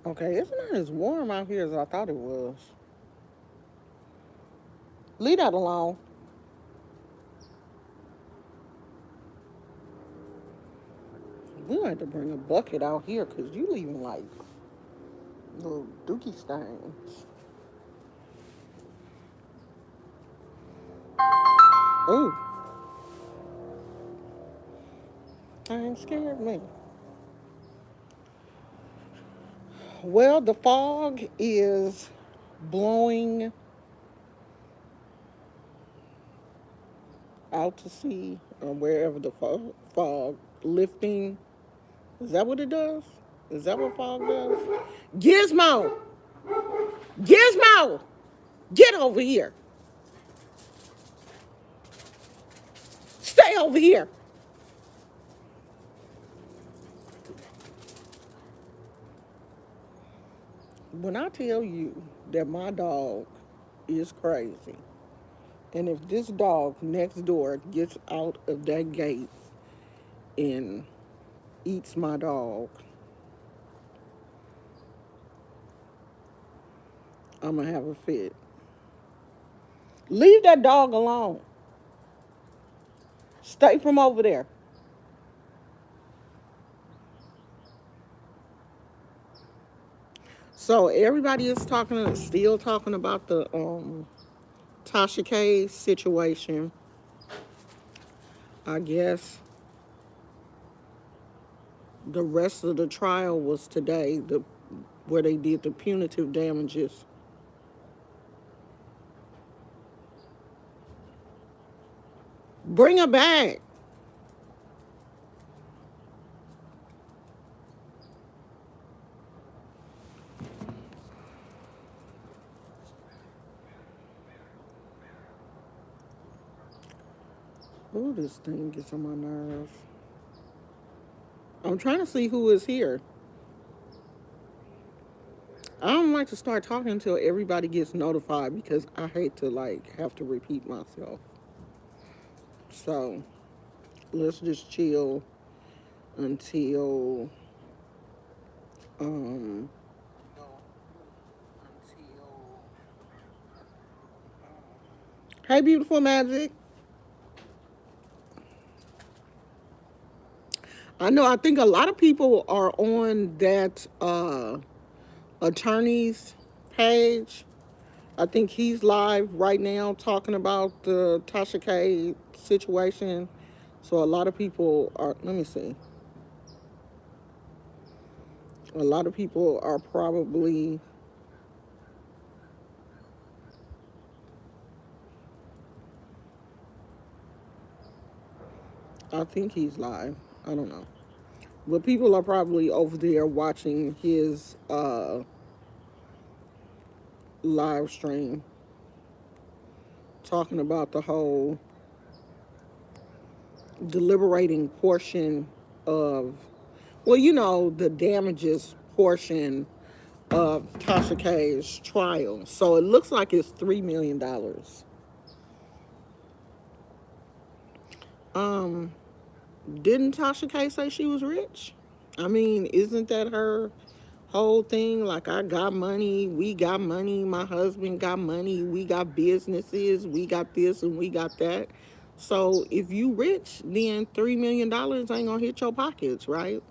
Okay, it's not as warm out here as I thought it was. Leave that alone. We had to bring a bucket out here because you leaving like little dookie stains. Ooh, I ain't scared me. Well, the fog is blowing out to sea or wherever the fog lifting. Is that what it does? Is that what fog does? Gizmo! Gizmo! Get over here. Stay over here. When I tell you that my dog is crazy, and if this dog next door gets out of that gate and eats my dog, I'm gonna have a fit. Leave that dog alone. Stay from over there. So everybody is still talking about the Tasha K situation. I guess the rest of the trial was today, where they did the punitive damages. Bring her back. Oh, this thing gets on my nerves. I'm trying to see who is here. I don't like to start talking until everybody gets notified because I hate to like have to repeat myself. So let's just chill until um hey beautiful magic. I know I think a lot of people are on that attorney's page. I think he's live right now talking about the Tasha K situation. So a lot of people are, let me see. A lot of people are probably, I think he's live. I don't know. But people are probably over there watching his live stream talking about the whole deliberating portion of, well, the damages portion of Tasha K's trial. So it looks like it's $3 million. Um, didn't Tasha K say she was rich? I mean, isn't that her whole thing? Like, I got money, we got money, my husband got money, we got businesses, we got this and we got that. So if you rich, then $3 million ain't gonna hit your pockets, right?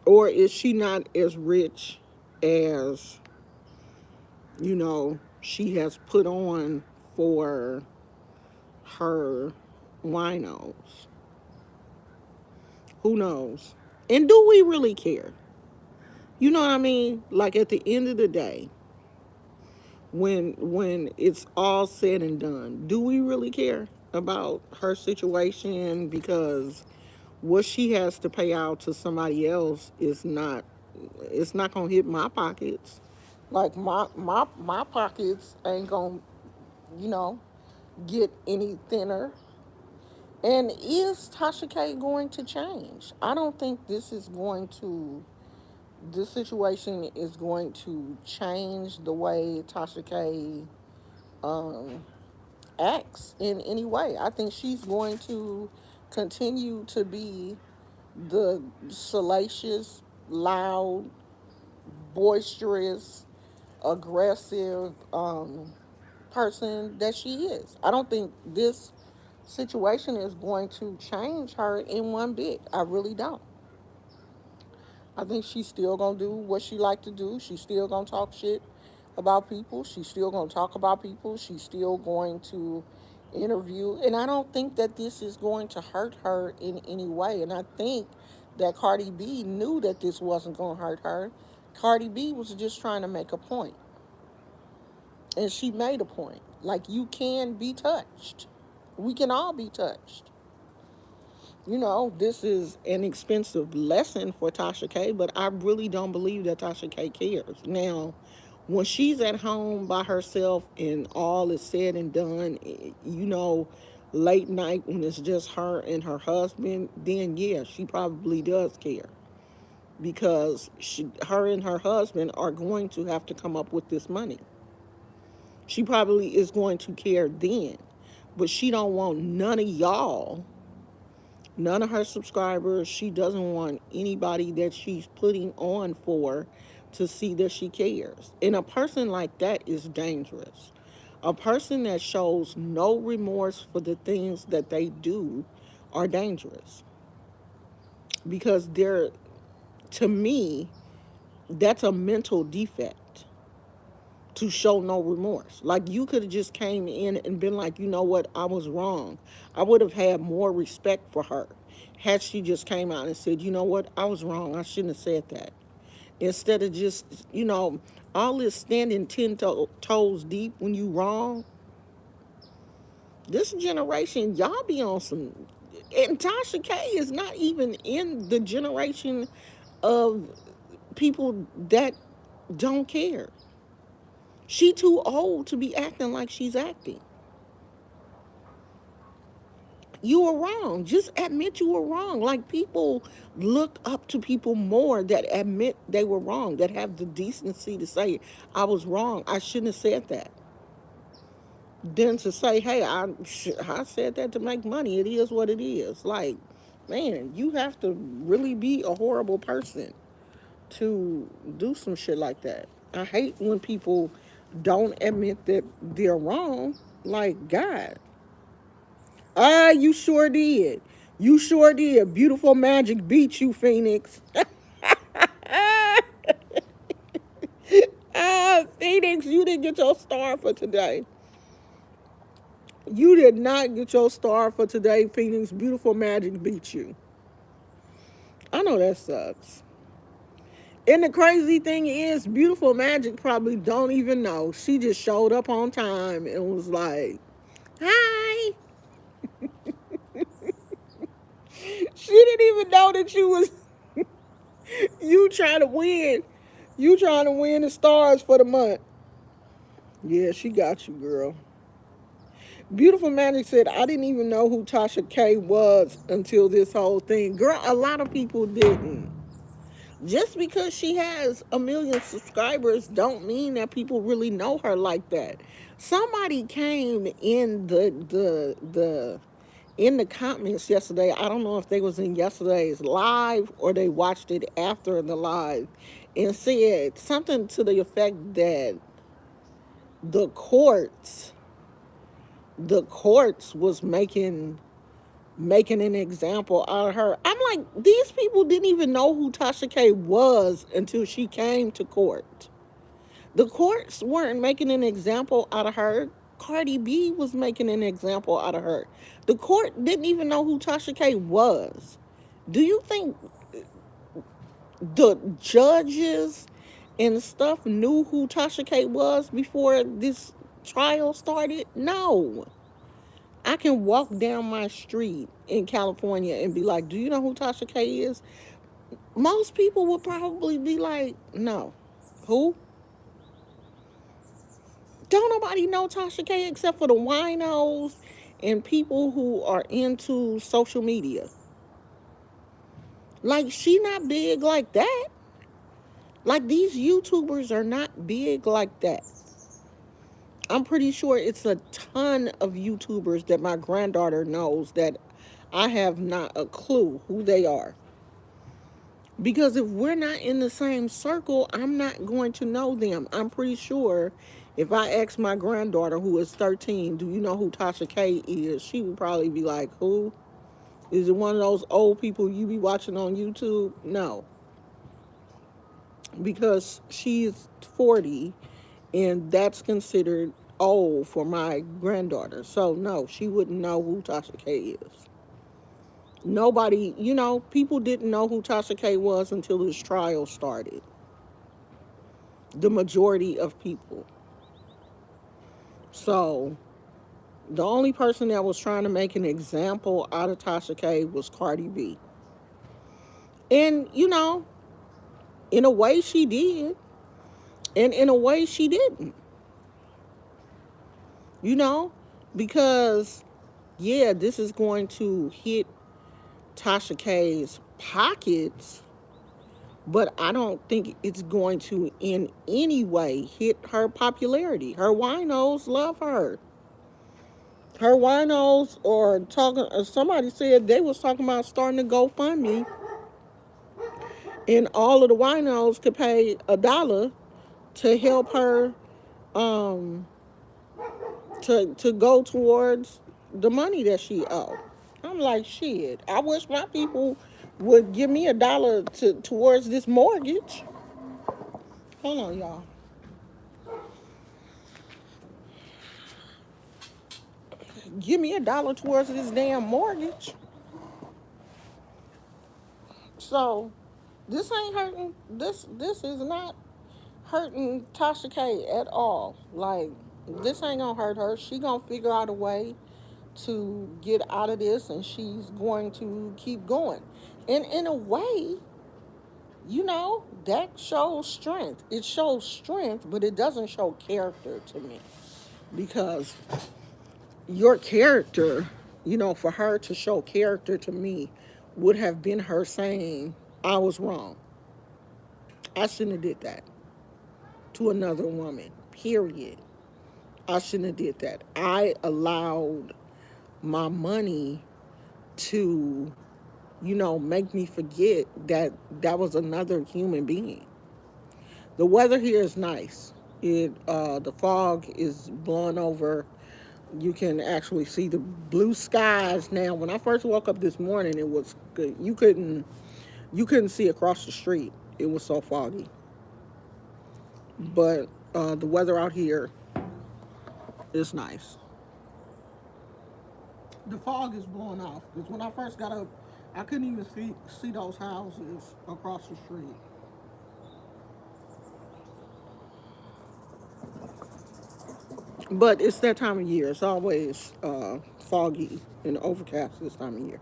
Or is she not as rich as, she has put on for her winos? Who knows? And do we really care? You know what I mean? Like at the end of the day, when it's all said and done, do we really care about her situation? Because what she has to pay out to somebody else is not, it's not gonna hit my pockets. Like my pockets ain't gonna, you know, get any thinner. And is Tasha K going to change? I don't think this situation is going to change the way Tasha K um, acts in any way. I think she's going to continue to be the salacious, loud, boisterous, aggressive person that she is. I don't think this situation is going to change her in one bit. I really don't. I think she's still gonna do what she like to do. She's still gonna talk shit about people. She's still gonna talk about people. She's still going to interview. And I don't think that this is going to hurt her in any way. And I think that Cardi B knew that this wasn't gonna hurt her. Cardi B was just trying to make a point. And she made a point. Like, you can be touched. We can all be touched. This is an expensive lesson for Tasha K, but I really don't believe that Tasha K cares. Now, when she's at home by herself and all is said and done, late night when it's just her and her husband, then yeah, she probably does care because her and her husband are going to have to come up with this money. She probably is going to care then, but she don't want none of y'all, none of her subscribers. She doesn't want anybody that she's putting on for to see that she cares. And a person like that is dangerous. A person that shows no remorse for the things that they do are dangerous. Because to me, that's a mental defect to show no remorse. Like, you could have just came in and been like, you know what, I was wrong. I would have had more respect for her had she just came out and said, you know what, I was wrong. I shouldn't have said that. Instead of just, all this standing 10 toes deep when you wrong. This generation, y'all be on some. And Tasha K is not even in the generation of people that don't care. She too old to be acting like she's acting. You were wrong. Just admit you were wrong. Like, people look up to people more that admit they were wrong, that have the decency to say, I was wrong. I shouldn't have said that. Than to say, hey, I said that to make money. It is what it is. Like, man, you have to really be a horrible person to do some shit like that. I hate when people don't admit that they're wrong. Like, God. You sure did. You sure did. Beautiful Magic beat you, Phoenix. Phoenix, you didn't get your star for today. You did not get your star for today, Phoenix. Beautiful Magic beat you. I know that sucks. And the crazy thing is, Beautiful Magic probably don't even know. She just showed up on time and was like, hi. She didn't even know that you trying to win. You trying to win the stars for the month. Yeah, she got you, girl. Beautiful Magic said, I didn't even know who Tasha K was until this whole thing. Girl, a lot of people didn't. Just because she has 1 million subscribers don't mean that people really know her like that. Somebody came in the comments yesterday. I don't know if they was in yesterday's live or they watched it after the live, and said something to the effect that the courts was making an example out of her. I'm like, these people didn't even know who Tasha K was until she came to court. The courts weren't making an example out of her. Cardi B was making an example out of her. The court didn't even know who Tasha K was. Do you think the judges and stuff knew who Tasha K was before this trial started? No. I can walk down my street in California and be like, do you know who Tasha K is? Most people would probably be like, no. Who? Don't nobody know Tasha K except for the winos and people who are into social media. Like, she not big like that. Like, these YouTubers are not big like that. I'm pretty sure it's a ton of YouTubers that my granddaughter knows that I have not a clue who they are. Because if we're not in the same circle, I'm not going to know them. I'm pretty sure if I ask my granddaughter, who is 13, do you know who Tasha K is? She would probably be like, who? Is it one of those old people you be watching on YouTube? No, because she's 40 and that's considered old for my granddaughter. So, no, she wouldn't know who Tasha K is. Nobody, people didn't know who Tasha K was until this trial started. The majority of people. So, the only person that was trying to make an example out of Tasha K was Cardi B. And, in a way she did, and in a way she didn't, you know, because, yeah, this is going to hit Tasha K's pockets, but I don't think it's going to in any way hit her popularity. Her winos love her. Her winos or talking. Somebody said they was talking about starting a GoFundMe, and all of the winos could pay $1 to help her, um, to go towards the money that she owed. I'm like, shit. I wish my people would give me $1 towards this mortgage. Hold on, y'all. Give me $1 towards this damn mortgage. So this ain't hurting. This is not hurting Tasha K at all. Like, this ain't gonna hurt her. She gonna figure out a way to get out of this, and she's going to keep going. And in a way, that shows strength. It shows strength, but it doesn't show character to me. Because your character, for her to show character to me would have been her saying, I was wrong. I shouldn't have did that to another woman. Period. I shouldn't have did that. I allowed my money to, make me forget that that was another human being. The weather here is nice. The fog is blowing over. You can actually see the blue skies now. When I first woke up this morning, it was good. You couldn't see across the street. It was so foggy. But the weather out here is nice. The fog is blowing off because when I first got up, I couldn't even see those houses across the street. But it's that time of year. It's always foggy and overcast this time of year.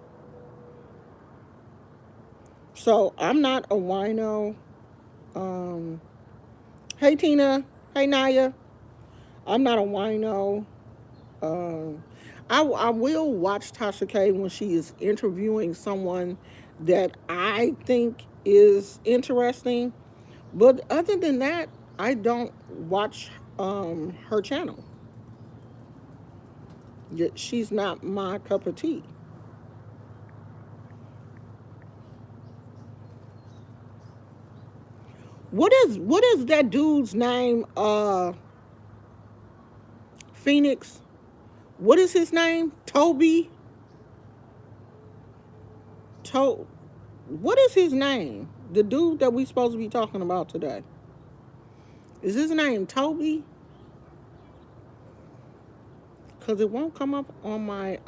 So I'm not a wino. Um, hey Tina, hey Naya. I'm not a wino. Um, I will watch Tasha K when she is interviewing someone that I think is interesting. But other than that, I don't watch her channel. She's not my cup of tea. What is that dude's name? Phoenix. What is his name? Toby. To. What is his name? The dude that we supposed to be talking about today. Is his name Toby? Cause it won't come up on my.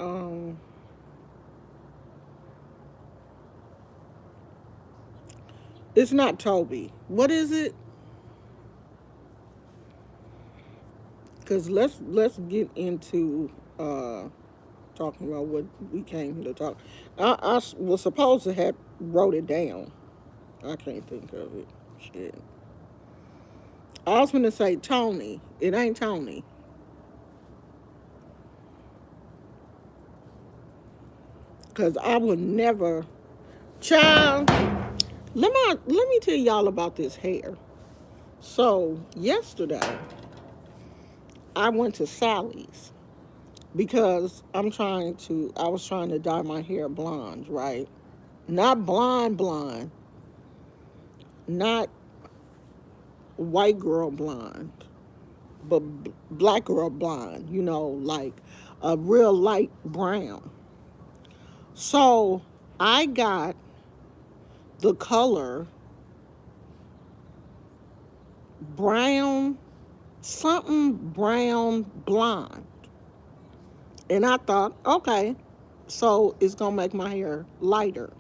It's not Toby. What is it? Cause let's get into talking about what we came here to talk. I was supposed to have wrote it down. I can't think of it. Shit. I was gonna say Tony. It ain't Tony. Cause I would never. Child. Let me tell y'all about this hair. So yesterday I went to Sally's because I was trying to dye my hair blonde, right? Not blonde blonde. Not white girl blonde, but black girl blonde, like a real light brown. So I got the color brown, something brown blonde. And I thought, okay, so it's going to make my hair lighter.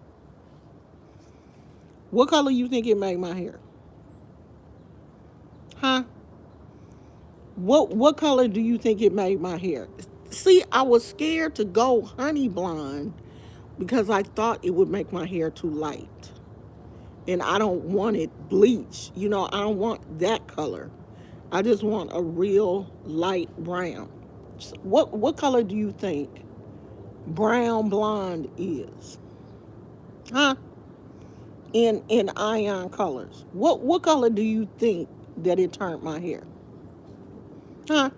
What color you think it made my hair? Huh? What color do you think it made my hair? See, I was scared to go honey blonde because I thought it would make my hair too light. And I don't want it bleached. I don't want that color. I just want a real light brown. So what color do you think brown blonde is? Huh? In ion colors. What color do you think that it turned my hair? Huh?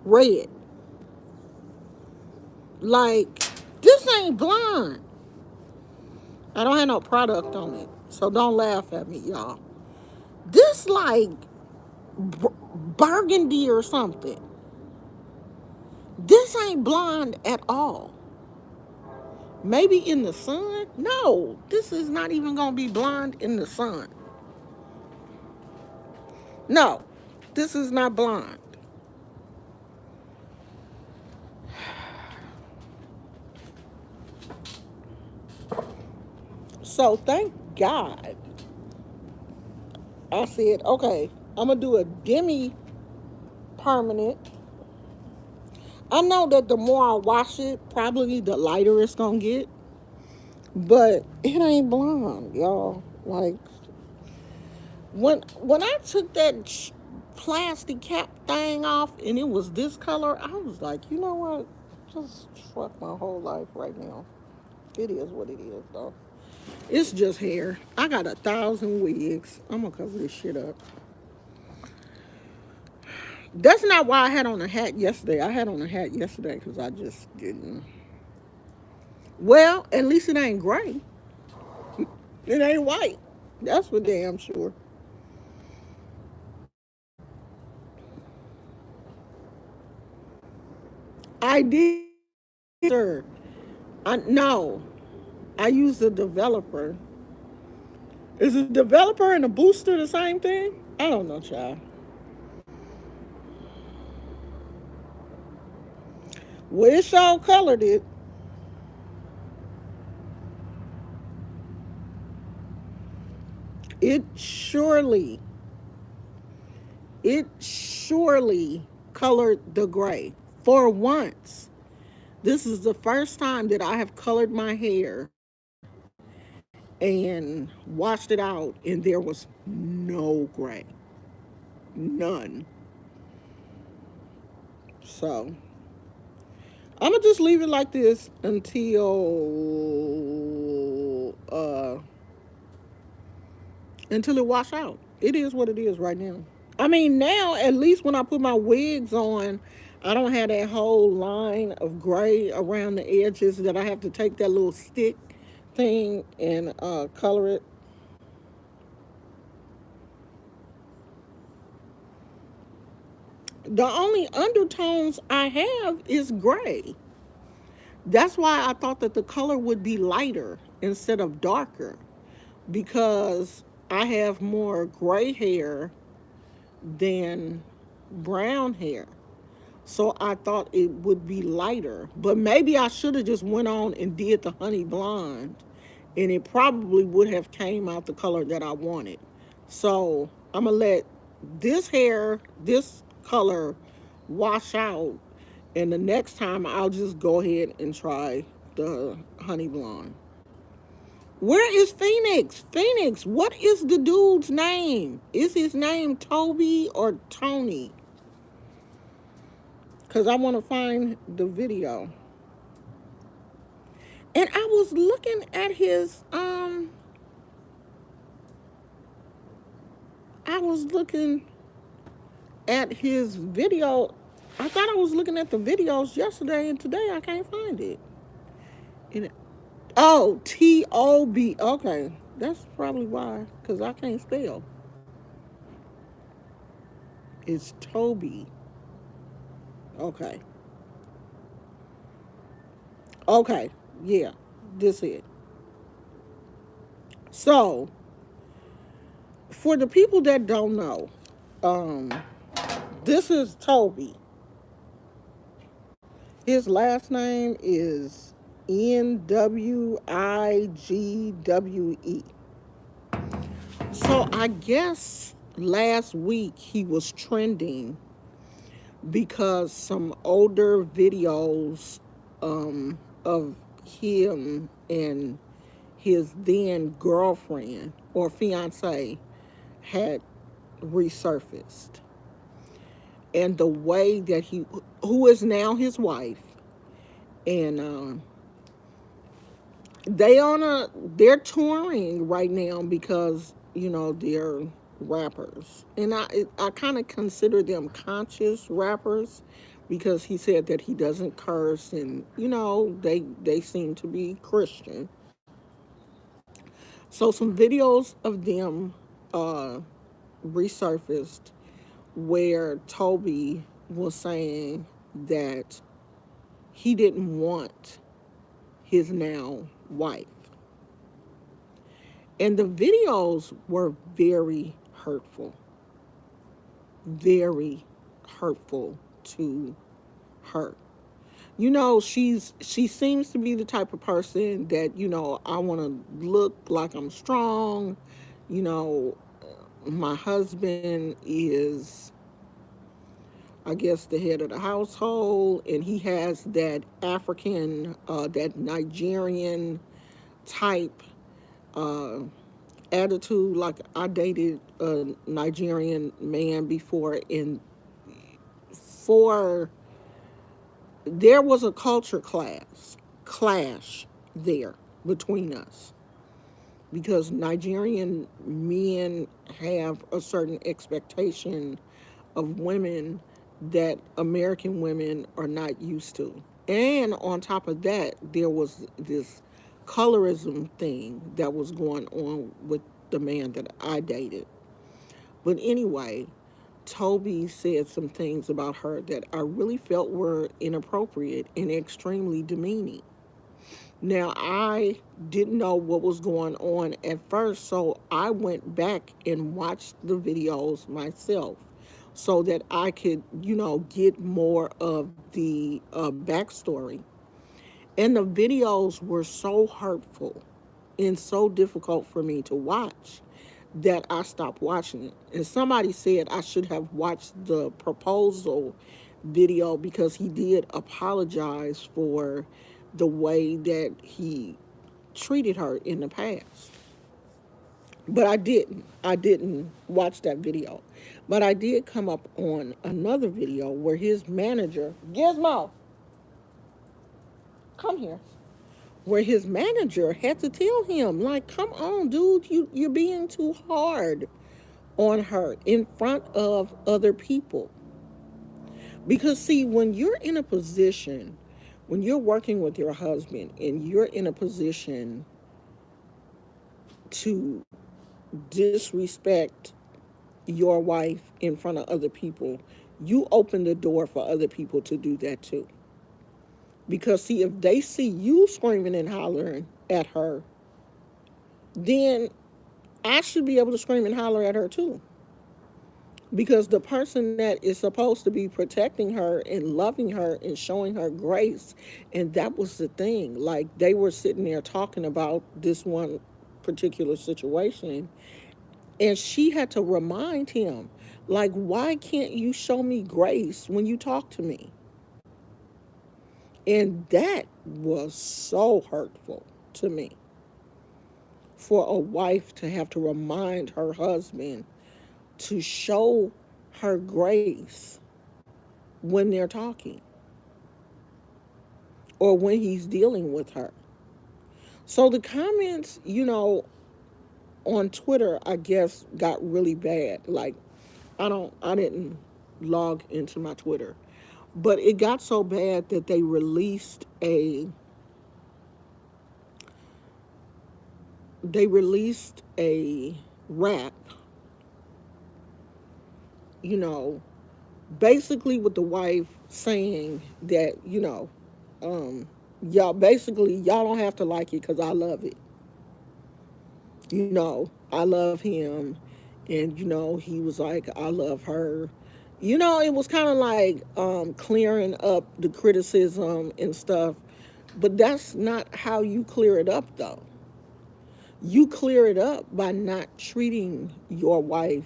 Red. Like, this ain't blonde. I don't have no product on it. So don't laugh at me, y'all. This like burgundy or something. This ain't blonde at all. Maybe in the sun? No, this is not even gonna be blonde in the sun. No, this is not blonde. So thank God I said, okay, I'm gonna do a demi permanent. I know that the more I wash it, probably the lighter it's gonna get. But it ain't blonde, y'all. Like, when I took that plastic cap thing off and it was this color, I was like, you know what? Just fuck my whole life right now. It is what it is, though. It's just hair. I got 1,000 wigs. I'm gonna cover this shit up. That's not why I had on a hat yesterday. I had on a hat yesterday because I just didn't. Well, at least it ain't gray. It ain't white. That's for damn sure. I did, sir. No, I used a developer. Is a developer and a booster the same thing? I don't know, child. Well, it sure colored it. It surely, it surely colored the gray. For once, this is the first time that I have colored my hair and washed it out, and there was no gray. None. So I'm gonna just leave it like this until it wash out. It is what it is right now. I mean, now at least when I put my wigs on, I don't have that whole line of gray around the edges that I have to take that little stick thing and color it. The only undertones I have is gray. That's why I thought that the color would be lighter instead of darker, because I have more gray hair than brown hair. So I thought it would be lighter. But maybe I should have just went on and did the honey blonde, and it probably would have came out the color that I wanted. So I'm gonna let this color wash out, and the next time I'll just go ahead and try the honey blonde. Where is Phoenix? Phoenix, what is the dude's name? Is his name Toby or Tony? Because I want to find the video. And I was looking at at his video. I thought I was looking at the videos yesterday, and today I can't find it. And oh, Tob. Okay, that's probably why, because I can't spell. It's Toby. Okay. Okay. Yeah. This it. So, for the people that don't know, um, this is Toby. His last name is Nwigwe. So I guess last week he was trending because some older videos of him and his then girlfriend or fiance had resurfaced. And the way that who is now his wife, and they're touring right now because they're rappers, and I kind of consider them conscious rappers because he said that he doesn't curse, and they seem to be Christian. So some videos of them uh resurfaced where Toby was saying that he didn't want his now wife. And the videos were very hurtful, very hurtful to her. She seems to be the type of person that, I want to look like I'm strong. You know, my husband is, I guess, the head of the household, and he has that African, that Nigerian type uh, attitude. Like, I dated a Nigerian man before, and for there was a culture clash there between us because Nigerian men have a certain expectation of women that American women are not used to. And on top of that, there was this colorism thing that was going on with the man that I dated. But anyway, Toby said some things about her that I really felt were inappropriate and extremely demeaning. Now, I didn't know what was going on at first, so I went back and watched the videos myself so that I could, get more of the backstory. And the videos were so hurtful and so difficult for me to watch that I stopped watching it. And somebody said I should have watched the proposal video because he did apologize for the way that he treated her in the past. But I didn't. I didn't watch that video. But I did come up on another video where his manager, Gizmo, come here. Where his manager had to tell him, like, come on, dude, you're being too hard on her in front of other people. Because, see, when you're in a position, when you're working with your husband and you're in a position to disrespect your wife in front of other people, you open the door for other people to do that too. Because, see, if they see you screaming and hollering at her, then I should be able to scream and holler at her too. Because the person that is supposed to be protecting her and loving her and showing her grace, and that was the thing. Like, they were sitting there talking about this one particular situation, and she had to remind him, like, why can't you show me grace when you talk to me? And that was so hurtful to me, for a wife to have to remind her husband to show her grace when they're talking or when he's dealing with her. So the comments, on Twitter, I guess, got really bad. Like, I didn't log into my Twitter. But it got so bad that they released a rap, you know, basically with the wife saying that, um, y'all don't have to like it because I love it. I love him. And, he was like, I love her. It was kind of like clearing up the criticism and stuff. But that's not how you clear it up, though. You clear it up by not treating your wife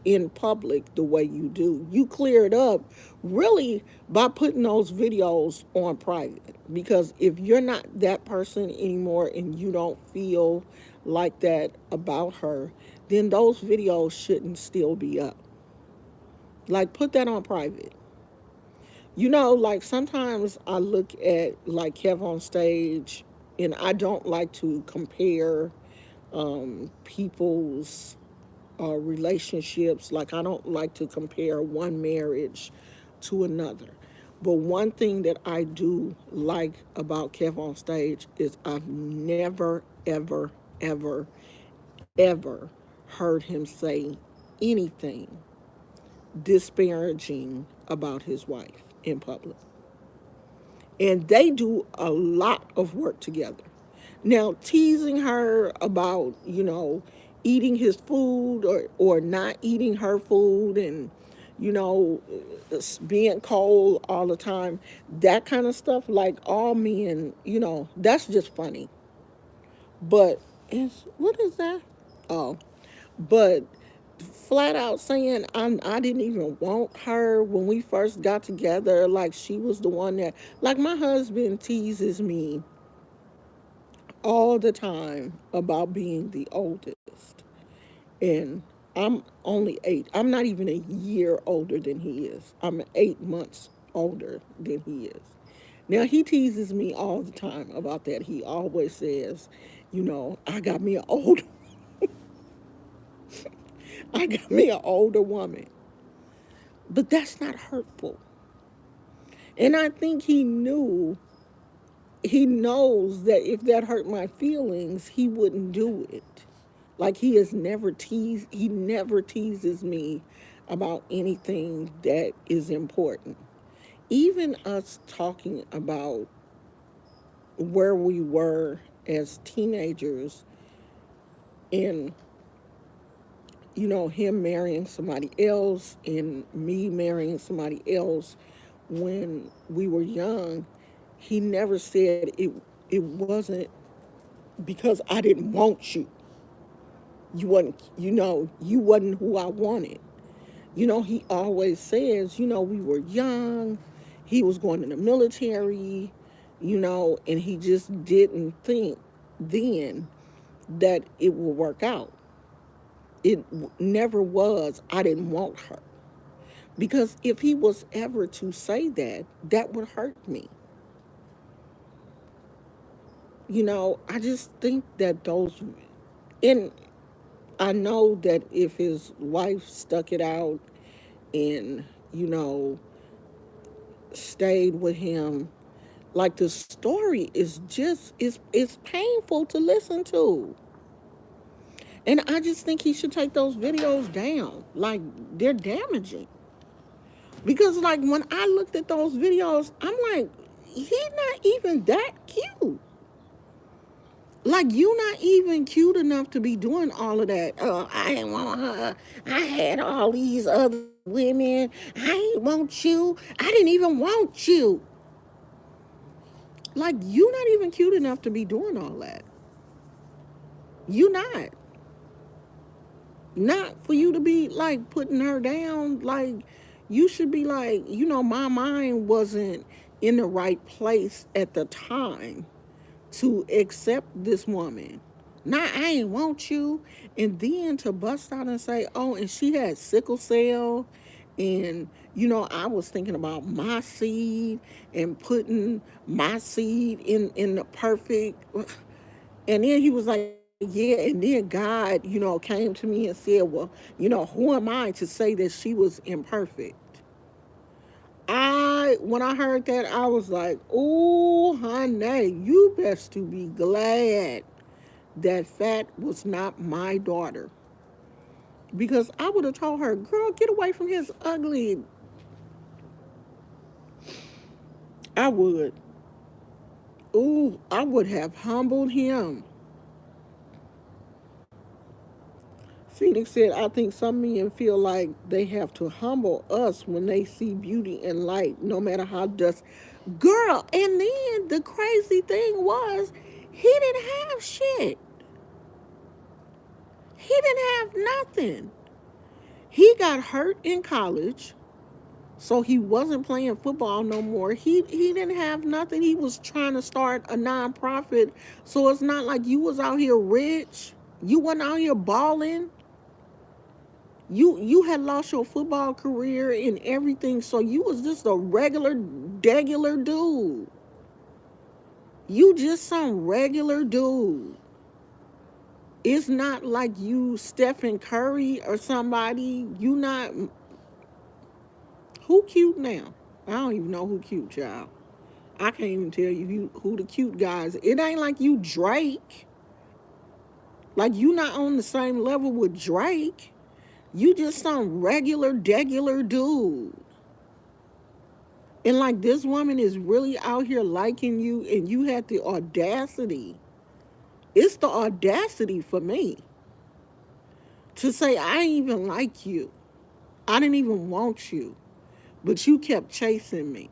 in public the way you do. You clear it up really by putting those videos on private. Because if you're not that person anymore and you don't feel like that about her, then those videos shouldn't still be up. Like, put that on private. Like sometimes I look at like Kev on stage, and I don't like to compare people's relationships. Like, I don't like to compare one marriage to another. But one thing that I do like about Kev on stage is I've never, ever, ever, ever heard him say anything disparaging about his wife in public. And they do a lot of work together. Now, teasing her about, eating his food or not eating her food, and, you know, being cold all the time, that kind of stuff, like all men, that's just funny. But what is that? Oh, but flat out saying I didn't even want her when we first got together. Like, she was the one that, like, my husband teases me all the time about being the oldest. And I'm only 8. I'm not even a year older than he is. I'm 8 months older than he is. Now, he teases me all the time about that. He always says, I got me an old I got me an older woman. But that's not hurtful. And I think he knows that if that hurt my feelings, he wouldn't do it. Like, he never teases me about anything that is important. Even us talking about where we were as teenagers, and him marrying somebody else and me marrying somebody else when we were young, he never said it wasn't because I didn't want you. You wasn't who I wanted. He always says, we were young, he was going in the military, and he just didn't think then that it would work out. It never was, I didn't want her. Because if he was ever to say that, that would hurt me. I just think that and I know that if his wife stuck it out and, you know, stayed with him, like, the story is just, it's painful to listen to. And I just think he should take those videos down. Like, they're damaging. Because, like, when I looked at those videos, I'm like, he's not even that cute. Like, you not even cute enough to be doing all of that. Oh, I didn't want her. I had all these other women. I ain't want you. I didn't even want you. Like, you not even cute enough to be doing all that. You not. Not for you to be, like, putting her down. Like, you should be like, my mind wasn't in the right place at the time to accept this woman. Nah, I ain't want you. And then to bust out and say, oh, and she had sickle cell. And, I was thinking about my seed and putting my seed in the perfect. And then he was like, yeah. And then God, came to me and said, well, who am I to say that she was imperfect? when I heard that, I was like, "Oh, honey, you best to be glad that Fat was not my daughter." Because I would have told her, "Girl, get away from his ugly." I would. Ooh, I would have humbled him. Phoenix said, "I think some men feel like they have to humble us when they see beauty and light, no matter how dust." Girl, and then the crazy thing was, he didn't have shit. He didn't have nothing. He got hurt in college, so he wasn't playing football no more. He didn't have nothing. He was trying to start a nonprofit, so it's not like you was out here rich. You wasn't out here balling. You had lost your football career and everything, so you was just a regular dude. You just some regular dude. It's not like you Stephen Curry or somebody. You not who cute now. I don't even know who cute, y'all. I can't even tell you who the cute guys. It ain't like you Drake. Like you not on the same level with Drake. You just some regular dude. And like this woman is really out here liking you, and you had the audacity. It's the audacity for me to say, "I ain't even like you. I didn't even want you, but you kept chasing me."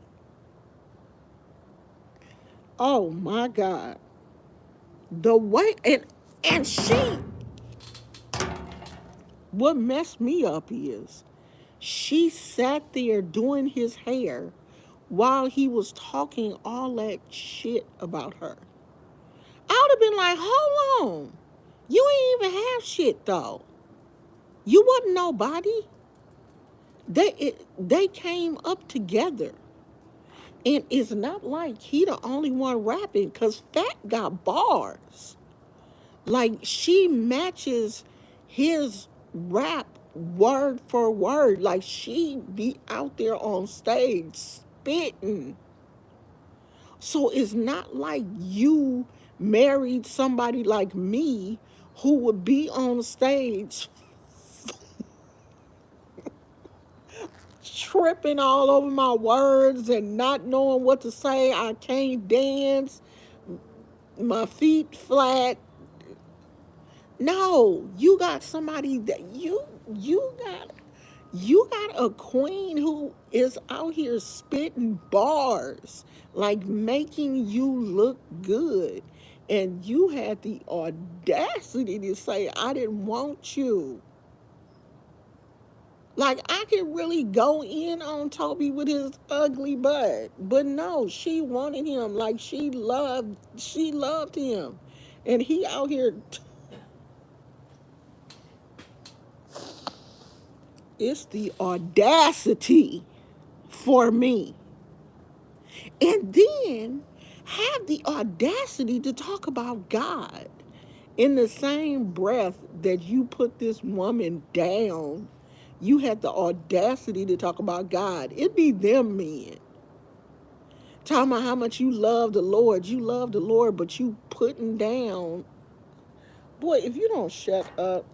Oh my God. The way, and she, what messed me up is she sat there doing his hair while he was talking all that shit about her. I would have been like, "Hold on. You ain't even have shit though. You wasn't nobody." They came up together. And it's not like he the only one rapping, because Fat got bars. Like she matches his rap word for word. Like she be out there on stage spitting. So it's not like you married somebody like me who would be on stage tripping all over my words and not knowing what to say. I can't dance, my feet flat. No, you got somebody that you got a queen who is out here spitting bars, like making you look good. And you had the audacity to say, "I didn't want you." Like I could really go in on Toby with his ugly butt, but no, she wanted him. Like she loved him, and he out here. It's the audacity for me, and then have the audacity to talk about God in the same breath that you put this woman down. You had the audacity to talk about God. It be them men talking about how much you love the Lord, but you putting down. Boy, if you don't shut up.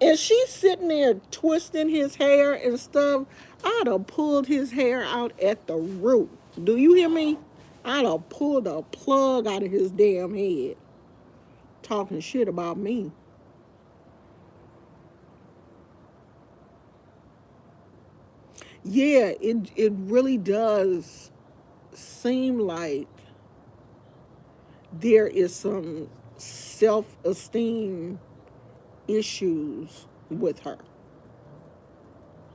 And she's sitting there twisting his hair and stuff. I'd have pulled his hair out at the root. Do you hear me? I'd have pulled a plug out of his damn head. Talking shit about me. Yeah, it really does seem like there is some self-esteem issues with her.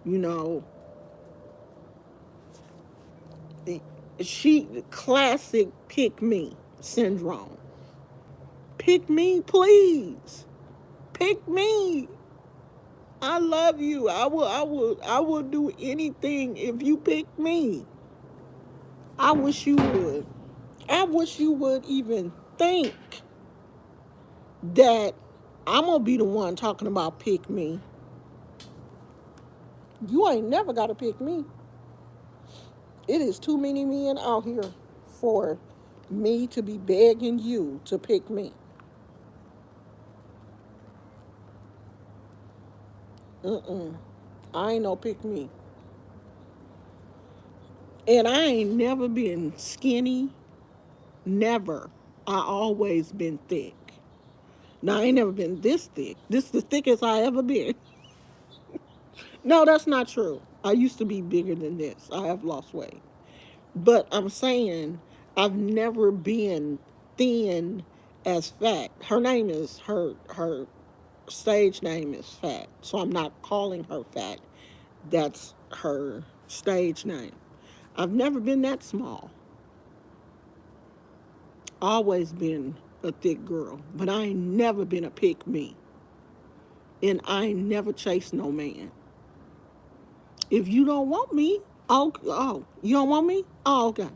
You know, she classic pick me syndrome. Pick me, please. Pick me. I love you. I will do anything if you pick me. I wish you would. I wish you would even think that I'm gonna be the one talking about pick me. You ain't never gotta pick me. It is too many men out here for me to be begging you to pick me. Mm-mm. I ain't no pick me. And I ain't never been skinny. Never. I always been thick. Now I ain't never been this thick. This is the thickest I ever been. No, that's not true. I used to be bigger than this. I have lost weight. But I'm saying I've never been thin as fat. Her name is her stage name is Fat. So I'm not calling her fat. That's her stage name. I've never been that small. Always been a thick girl, but I ain't never been a pick me. And I ain't never chased no man. If you don't want me, oh, you don't want me? Oh, okay.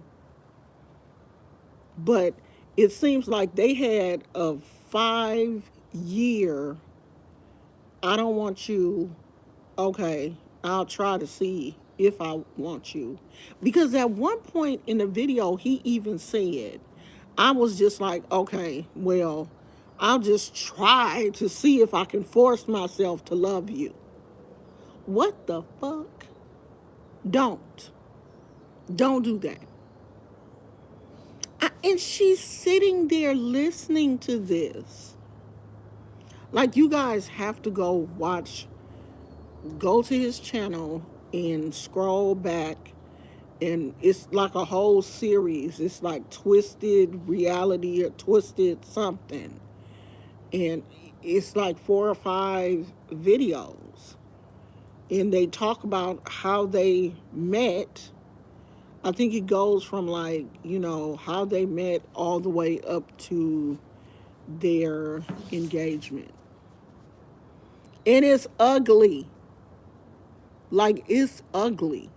But it seems like they had a 5 year, I don't want you, okay, I'll try to see if I want you. Because at one point in the video, he even said, I was just like, okay, well, I'll just try to see if I can force myself to love you. What the fuck? Don't. Don't do that. And she's sitting there listening to this. Like, you guys have to go to his channel and scroll back. And it's like a whole series. It's like Twisted Reality or Twisted something. And it's like 4 or 5 videos. And they talk about how they met. I think it goes from like, how they met all the way up to their engagement. And it's ugly. Like, it's ugly.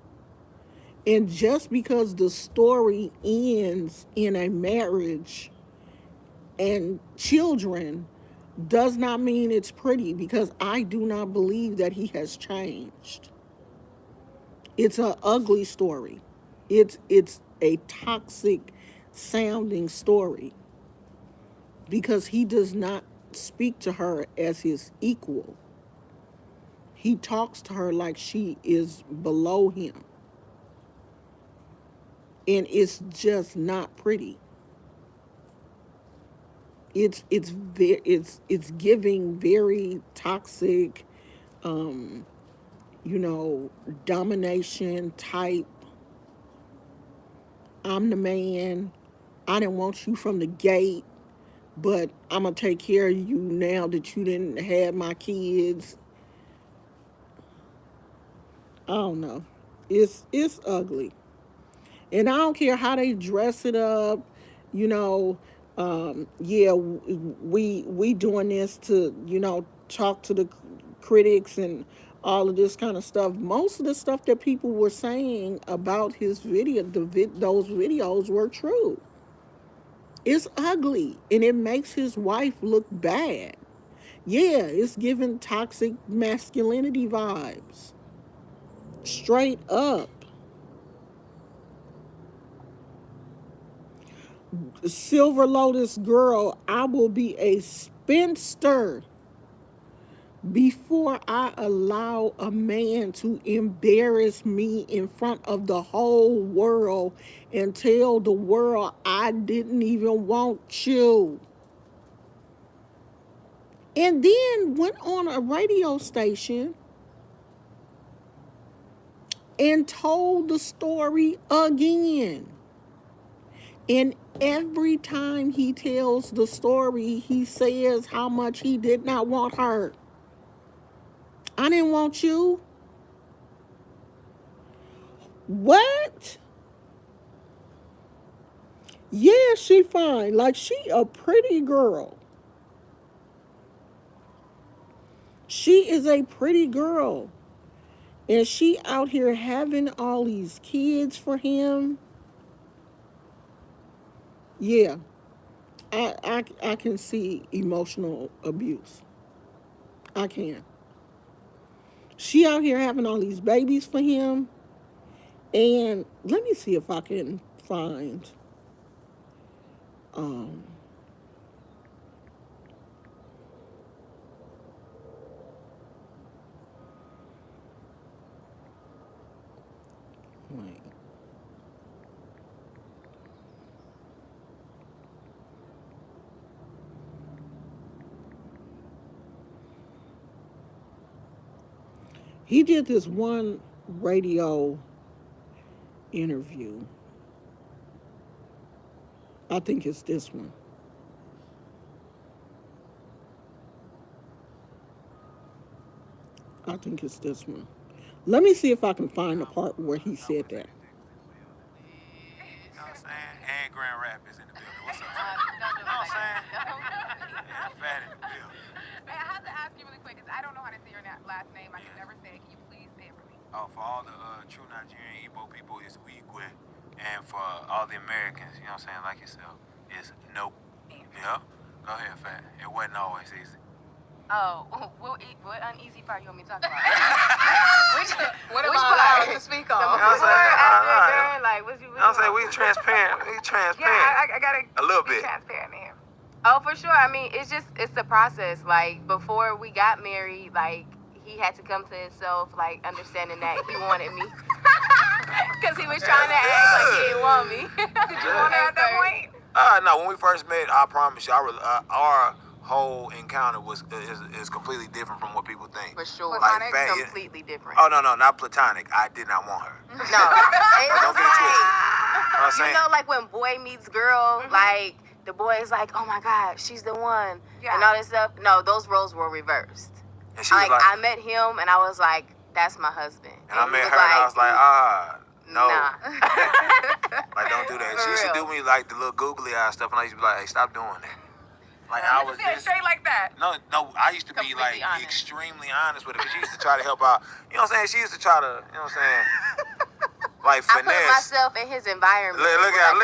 And just because the story ends in a marriage and children does not mean it's pretty, because I do not believe that he has changed. It's an ugly story. It's a toxic sounding story because he does not speak to her as his equal. He talks to her like she is below him. And it's just not pretty. It's giving very toxic, um, domination type. I'm the man. I didn't want you from the gate, but I'm gonna take care of you now that you didn't have my kids. I don't know. It's ugly. And I don't care how they dress it up, you know. Yeah, we doing this to talk to the critics and all of this kind of stuff. Most of the stuff that people were saying about his video, those videos were true. It's ugly and it makes his wife look bad. Yeah, it's giving toxic masculinity vibes. Straight up. Silver Lotus girl, I will be a spinster before I allow a man to embarrass me in front of the whole world and tell the world I didn't even want you. And then went on a radio station and told the story again. And every time he tells the story, he says how much he did not want her. I didn't want you. What? Yeah, she fine. Like, she a pretty girl. She is a pretty girl. And she out here having all these kids for him. Yeah, I can see emotional abuse. I can. She out here having all these babies for him, And let me see if I can find. Um, wait. He did this one radio interview. I think it's this one. I think it's this one. Let me see if I can find the part where he said that. You know what I'm saying? And Grand Rapids in the building. What's up? You know what I'm saying? Yeah, fat in the building. Hey, I have to ask you really quick because I don't know how to say your last name. I can never say it. Can you please say it for me? Oh, for all the true Nigerian Igbo people, it's Wigwe. And for all the Americans, you know what I'm saying, like yourself, it's Nope. Yeah? Go ahead, fat. It wasn't always easy. Oh, what uneasy part you want me to talk about? What Which about part? allowed to speak on? You know what I'm saying? Like, what you? You know what I'm saying? We transparent. We transparent. Yeah, I gotta A little be bit. transparent here. Oh, for sure. I mean, it's the process. Like, before we got married, like, he had to come to himself, like, understanding that he wanted me. Because he was trying to act like he didn't want me. Did you want her at that point? No, when we first met, I promise you, our whole encounter is completely different from what people think. For sure. Like, fat, Completely different. Oh, no, not platonic. I did not want her. No. It was Don't get it twisted. You know what I'm you saying? know, like when boy meets girl, like the boy is like, oh my God, she's the one. Yeah. And all this stuff. No, those roles were reversed. And she was like, I met him and I was like, that's my husband. and I he met was her and I was like, no. Nah. Like, don't do that. For She used to real. do me like the little googly eye stuff, and I used to be like, hey, stop doing that. Like, I was Yeah, just... straight like that. No, I used to be Completely like honest. extremely honest with her because she used to try to help out. You know what I'm saying? She used to try to, you know what I'm saying? Like, I put finesse. myself in his environment. Look how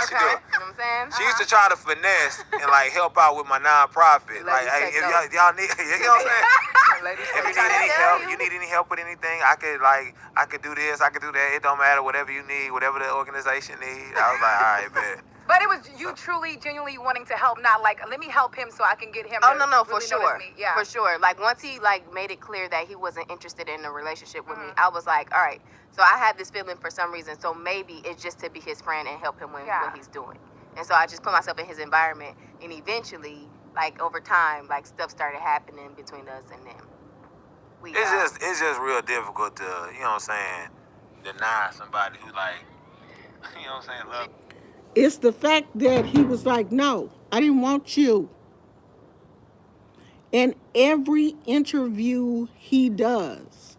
she do it. You know what I'm saying? She used to try to finesse and like help out with my nonprofit. Like, Ladies hey, take if notes. y'all need, you know what I'm saying? Ladies, If you trying need to any tell help, you. you need any help with anything, I could do this, I could do that. It don't matter, whatever you need, whatever the organization need. I was like, all right, bet. But it was you truly, genuinely wanting to help, not like, let me help him so I can get him Oh, to no, for really sure. notice me. Yeah. For sure. Like, once he, like, made it clear that he wasn't interested in a relationship with me, I was like, all right. So I had this feeling for some reason. So maybe it's just to be his friend and help him with what he's doing. And so I just put myself in his environment. And eventually, like, over time, like, stuff started happening between us and them. It's just real difficult to, you know what I'm saying, deny somebody who like, you know what I'm saying, love. It's the fact that he was like, no, I didn't want you. And every interview he does,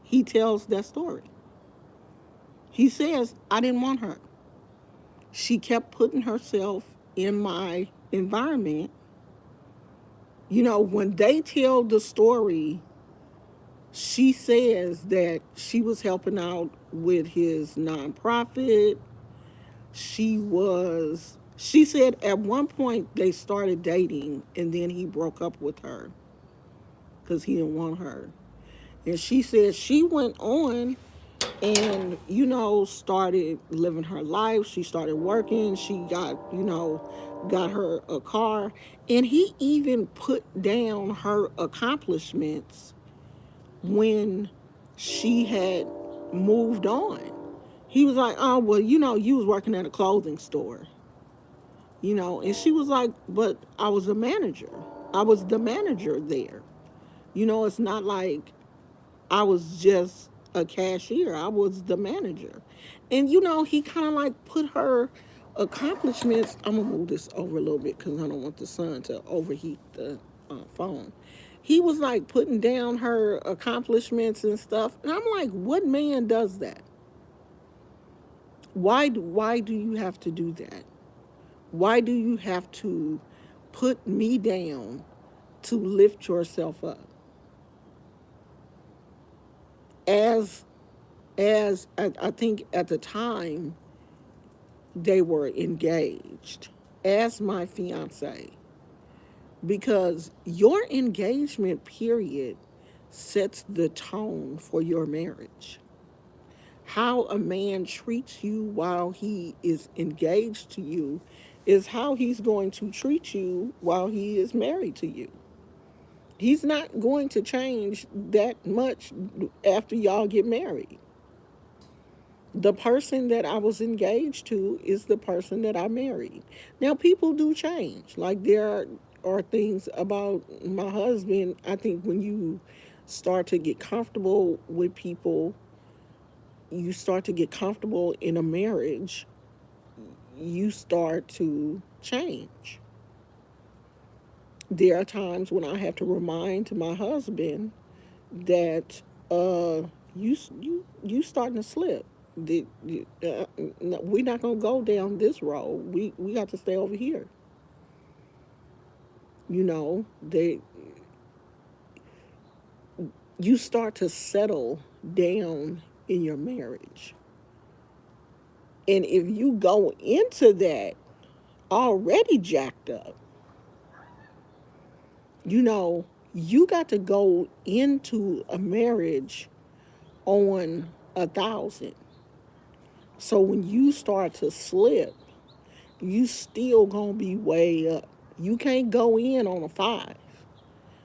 he tells that story. He says, I didn't want her. She kept putting herself in my environment. You know, when they tell the story, she says that she was helping out with his nonprofit. She said at one point they started dating and then he broke up with her because he didn't want her. And she said she went on and, you know, started living her life. She started working. She got her a car. And he even put down her accomplishments when she had moved on. He was like, oh, well, you was working at a clothing store. And she was like, but I was a manager. I was the manager there. It's not like I was just a cashier. I was the manager. And, he kind of like put her accomplishments. I'm going to move this over a little bit because I don't want the sun to overheat the phone. He was like putting down her accomplishments and stuff. And I'm like, what man does that? Why do you have to do that? Why do you have to put me down to lift yourself up? As I think at the time they were engaged as my fiance, because your engagement period sets the tone for your marriage. How a man treats you while he is engaged to you is how he's going to treat you while he is married to you. He's not going to change that much after y'all get married. The person that I was engaged to is the person that I married. Now, people do change. Like, there are things about my husband. I think when you start to get comfortable with people, you start to get comfortable in a marriage, you start to change. There are times when I have to remind my husband that you starting to slip. We're not gonna go down this road. We got to stay over here. You know, you start to settle down in your marriage, and if you go into that already jacked up, you know, you got to go into a marriage on 1,000. So when you start to slip, you still gonna be way up. You can't go in on a 5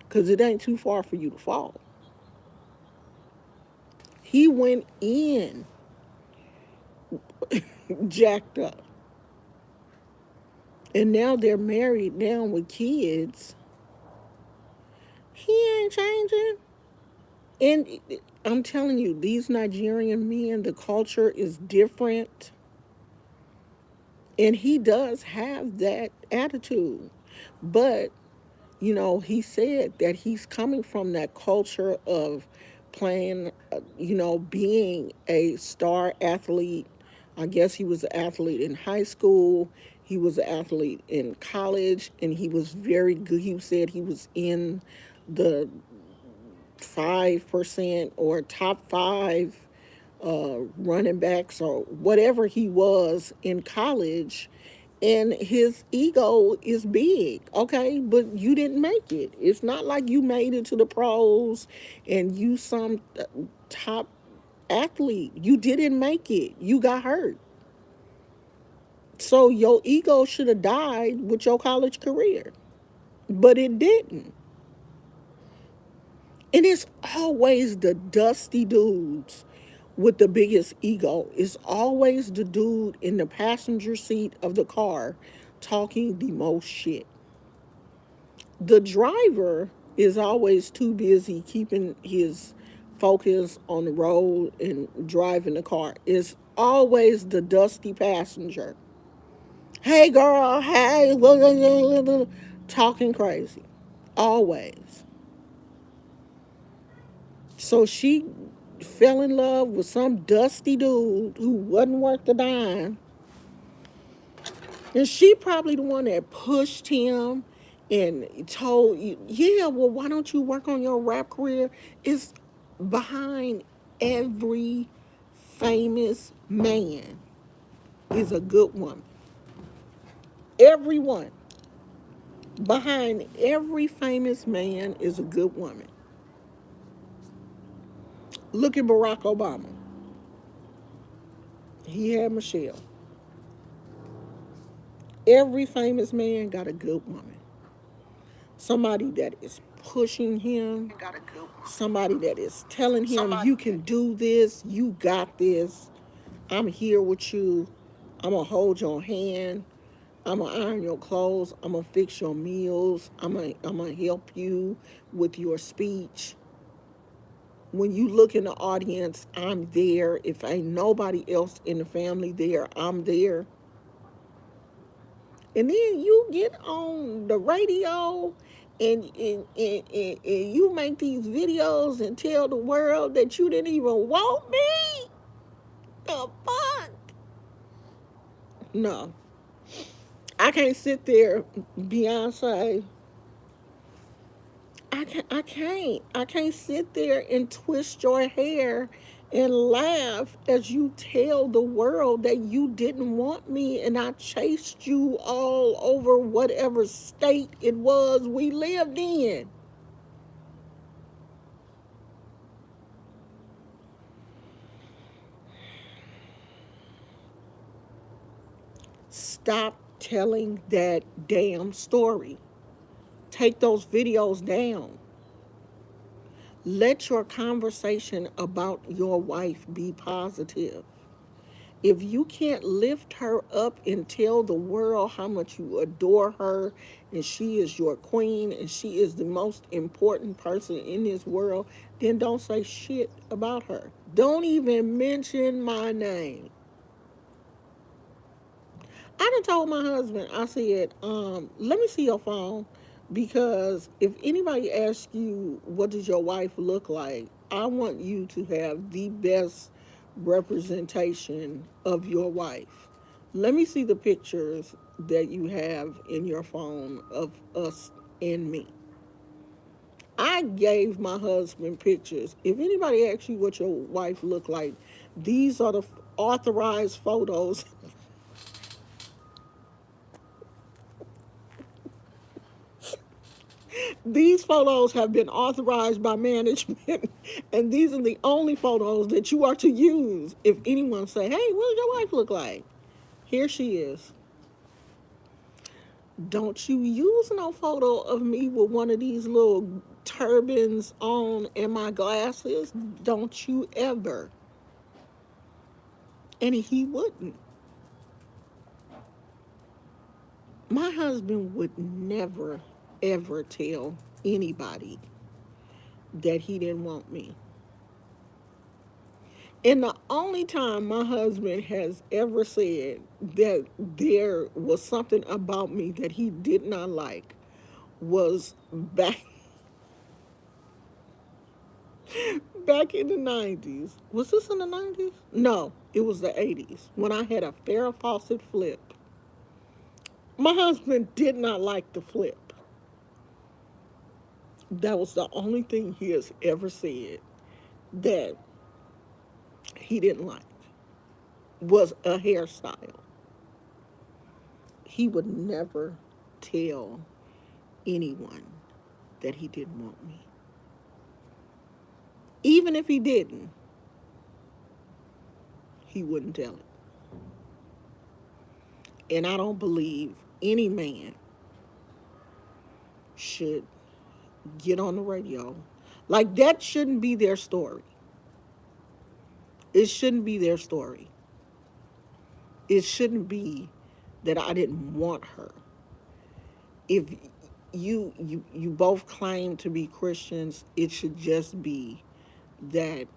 because it ain't too far for you to fall. He went in jacked up. And now they're married now with kids. He ain't changing. And I'm telling you, these Nigerian men, the culture is different. And he does have that attitude. But, you know, he said that he's coming from that culture of playing, you know, being a star athlete. I guess he was an athlete in high school. He was an athlete in college. And he was very good. He said he was in the 5% or top 5 running backs or whatever he was in college, and his ego is big. Okay, but you didn't make it. It's not like you made it to the pros and you some top athlete. You didn't make it. You got hurt. So your ego should have died with your college career, but it didn't. And it's always the dusty dudes with the biggest ego. It's always the dude in the passenger seat of the car talking the most shit. The driver is always too busy keeping his focus on the road and driving the car. It's always the dusty passenger. Hey girl, hey, talking crazy. Always. So she fell in love with some dusty dude who wasn't worth the dime. And she probably the one that pushed him and told you, yeah, well, why don't you work on your rap career? It's behind every famous man is a good woman. Everyone. Behind every famous man is a good woman. Look at Barack Obama. He had Michelle. Every famous man got a good woman. Somebody that is pushing him. Somebody that is telling him, you can do this. You got this. I'm here with you. I'm going to hold your hand. I'm going to iron your clothes. I'm going to fix your meals. I'm going to help you with your speech. When you look in the audience, I'm there. If ain't nobody else in the family there, I'm there. And then you get on the radio and you make these videos and tell the world that you didn't even want me? The fuck? No. I can't sit there, Beyonce. I can't sit there and twist your hair and laugh as you tell the world that you didn't want me and I chased you all over whatever state it was we lived in. stop telling that damn story. Take those videos down. Let your conversation about your wife be positive. If you can't lift her up and tell the world how much you adore her and she is your queen and she is the most important person in this world, then don't say shit about her. Don't even mention my name. I done told my husband, I said, let me see your phone, because if anybody asks you what does your wife look like, I want you to have the best representation of your wife. Let me see the pictures that you have in your phone of us and me. I gave my husband pictures. If anybody asks you what your wife look like, these are the authorized photos. These photos have been authorized by management, and these are the only photos that you are to use. If anyone say, hey, what does your wife look like? Here she is. Don't you use no photo of me with one of these little turbans on and my glasses. Don't you ever. And he wouldn't. My husband would never, ever tell anybody that he didn't want me. And the only time my husband has ever said that there was something about me that he did not like was back in the 90s. Was this in the 90s? No, it was the 80s when I had a Farrah Fawcett flip. My husband did not like the flip. That was the only thing he has ever said that he didn't like, was a hairstyle. He would never tell anyone that he didn't want me. Even if he didn't, he wouldn't tell it. And I don't believe any man should get on the radio. Like, that shouldn't be their story. It shouldn't be their story. It shouldn't be that I didn't want her. If you both claim to be Christians, it should just be that,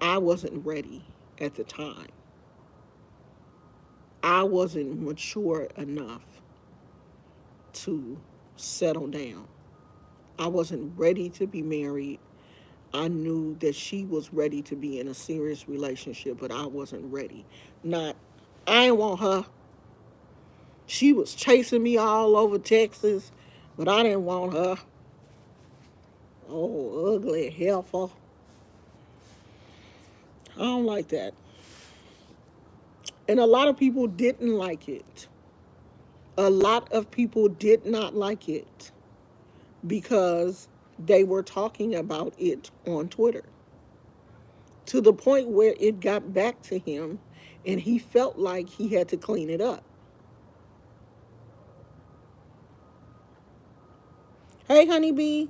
I wasn't ready at the time. I wasn't mature enough to settle down. I wasn't ready to be married. I knew that she was ready to be in a serious relationship, but I wasn't ready. Not, I didn't want her. She was chasing me all over Texas, but I didn't want her. Oh, ugly heifer. I don't like that. And a lot of people didn't like it. A lot of people did not like it because they were talking about it on Twitter, to the point where it got back to him and he felt like he had to clean it up. Hey, honeybee.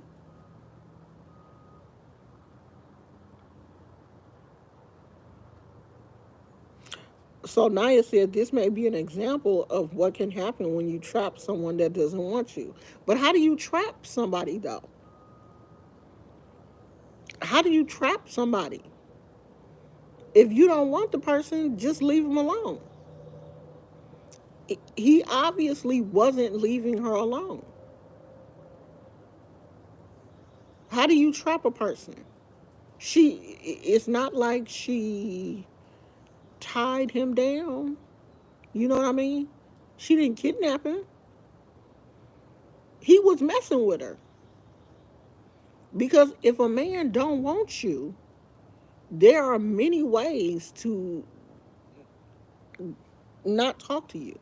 So Naya said this may be an example of what can happen when you trap someone that doesn't want you. But how do you trap somebody, though? How do you trap somebody? If you don't want the person, just leave them alone. He obviously wasn't leaving her alone. How do you trap a person? It's not like she tied him down. You know what I mean? She didn't kidnap him. He was messing with her. Because if a man don't want you, there are many ways to not talk to you.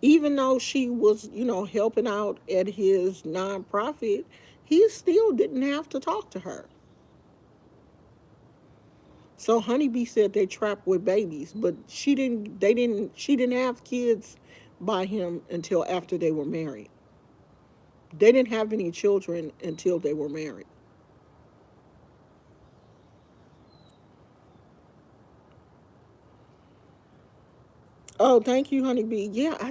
Even though she was, helping out at his nonprofit, he still didn't have to talk to her. So Honeybee said they trapped with babies, but she didn't. They didn't. She didn't have kids by him until after they were married. They didn't have any children until they were married. Oh, thank you, Honeybee. Yeah,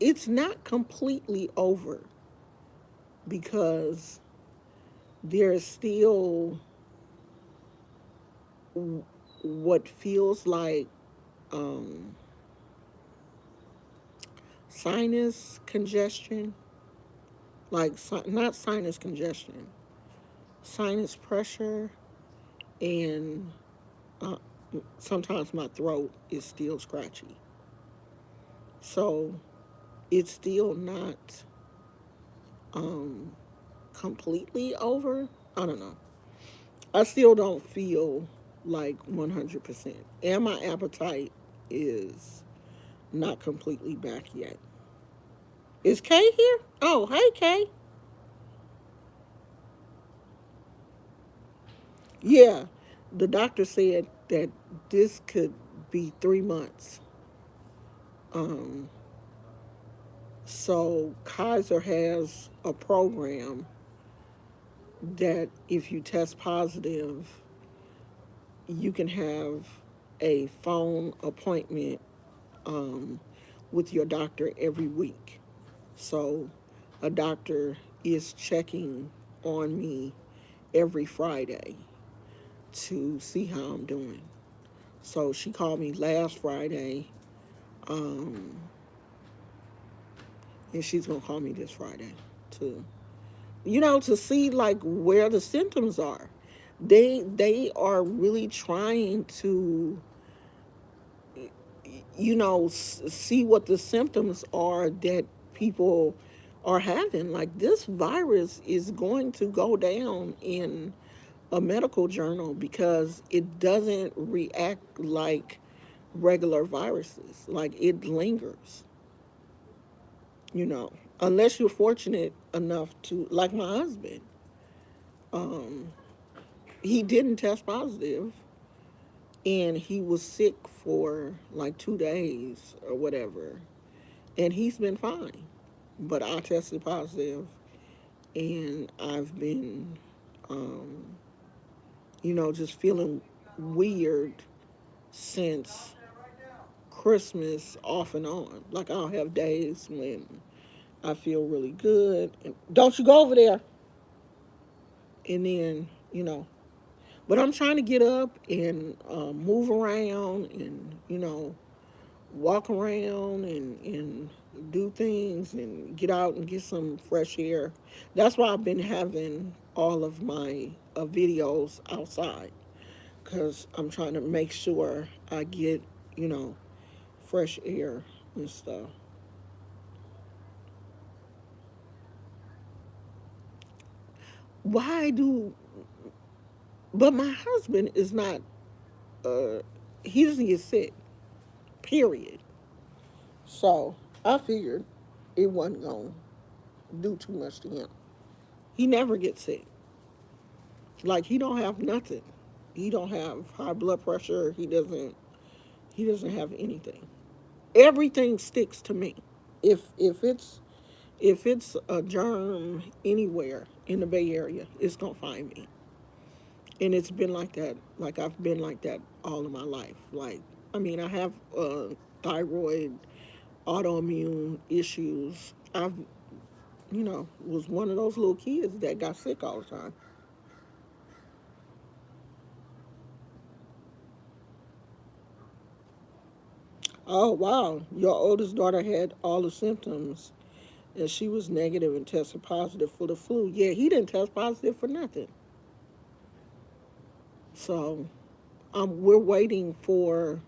it's not completely over because there's still what feels like um, sinus congestion, like not sinus congestion, sinus pressure, and uh, sometimes my throat is still scratchy. So it's still not um, completely over. I don't know. I still don't feel like 100%. And my appetite is not completely back yet. Is Kay here? Oh, hey, Kay. Yeah, the doctor said that this could be 3 months. Um, so Kaiser has a program that if you test positive, you can have a phone appointment um, with your doctor every week. So a doctor is checking on me every Friday to see how I'm doing. So she called me last Friday, um, and she's gonna call me this Friday to, to see like where the symptoms are. They are really trying to, see what the symptoms are that people are having. Like this virus is going to go down in a medical journal because it doesn't react like regular viruses. Like it lingers, you know, unless you're fortunate enough to, like my husband, um, he didn't test positive and he was sick for like 2 days or whatever, and he's been fine. But I tested positive and I've been, um, just feeling weird since Christmas off and on. Like I'll have days when I feel really good. And don't you go over there. And then, but I'm trying to get up and move around and, walk around and do things and get out and get some fresh air. That's why I've been having all of my videos outside because I'm trying to make sure I get, you know, fresh air and stuff. Why do, but my husband is not, uh, he doesn't get sick, period. So I figured it wasn't going to do too much to him. He never gets sick. Like he don't have nothing. He don't have high blood pressure. He doesn't have anything. Everything sticks to me. If it's a germ anywhere in the Bay Area, it's gonna find me. And it's been like that. Like I've been like that all of my life. Like I mean, I have thyroid, autoimmune issues. I've was one of those little kids that got sick all the time. Oh wow, your oldest daughter had all the symptoms and she was negative and tested positive for the flu. Yeah, he didn't test positive for nothing. So we're waiting for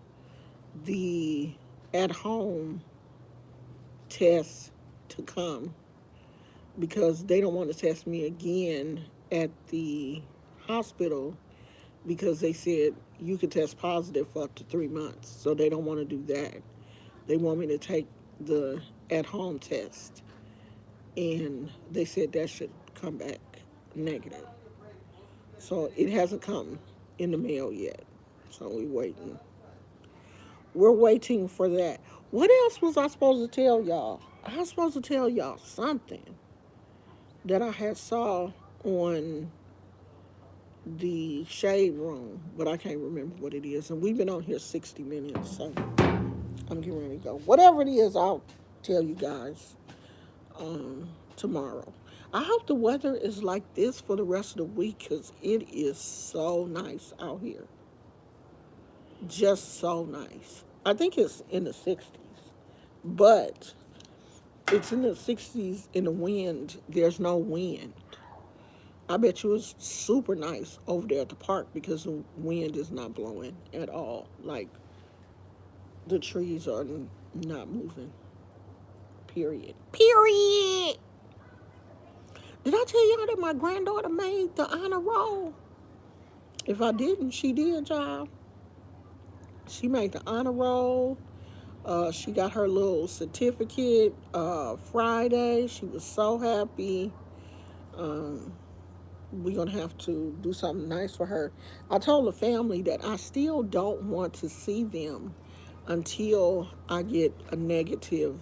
the at home test to come because they don't want to test me again at the hospital because they said you could test positive for up to 3 months. So they don't want to do that. They want me to take the at home test, and they said that should come back negative. So it hasn't come. in the mail yet. So we waiting. We're waiting for that. What else was I supposed to tell y'all? I was supposed to tell y'all something that I had saw on the shade room, but I can't remember what it is. And we've been on here 60 minutes, so I'm getting ready to go. Whatever it is, I'll tell you guys tomorrow. I hope the weather is like this for the rest of the week because it is so nice out here. Just so nice. I think it's in the 60s, but it's in the 60s in the wind. There's no wind. I bet you it's super nice over there at the park because the wind is not blowing at all. Like the trees are not moving. Period. Period. Did I tell y'all that my granddaughter made the honor roll? If I didn't, she did, y'all. She made the honor roll. She got her little certificate Friday. She was so happy. We're going to have to do something nice for her. I told the family that I still don't want to see them until I get a negative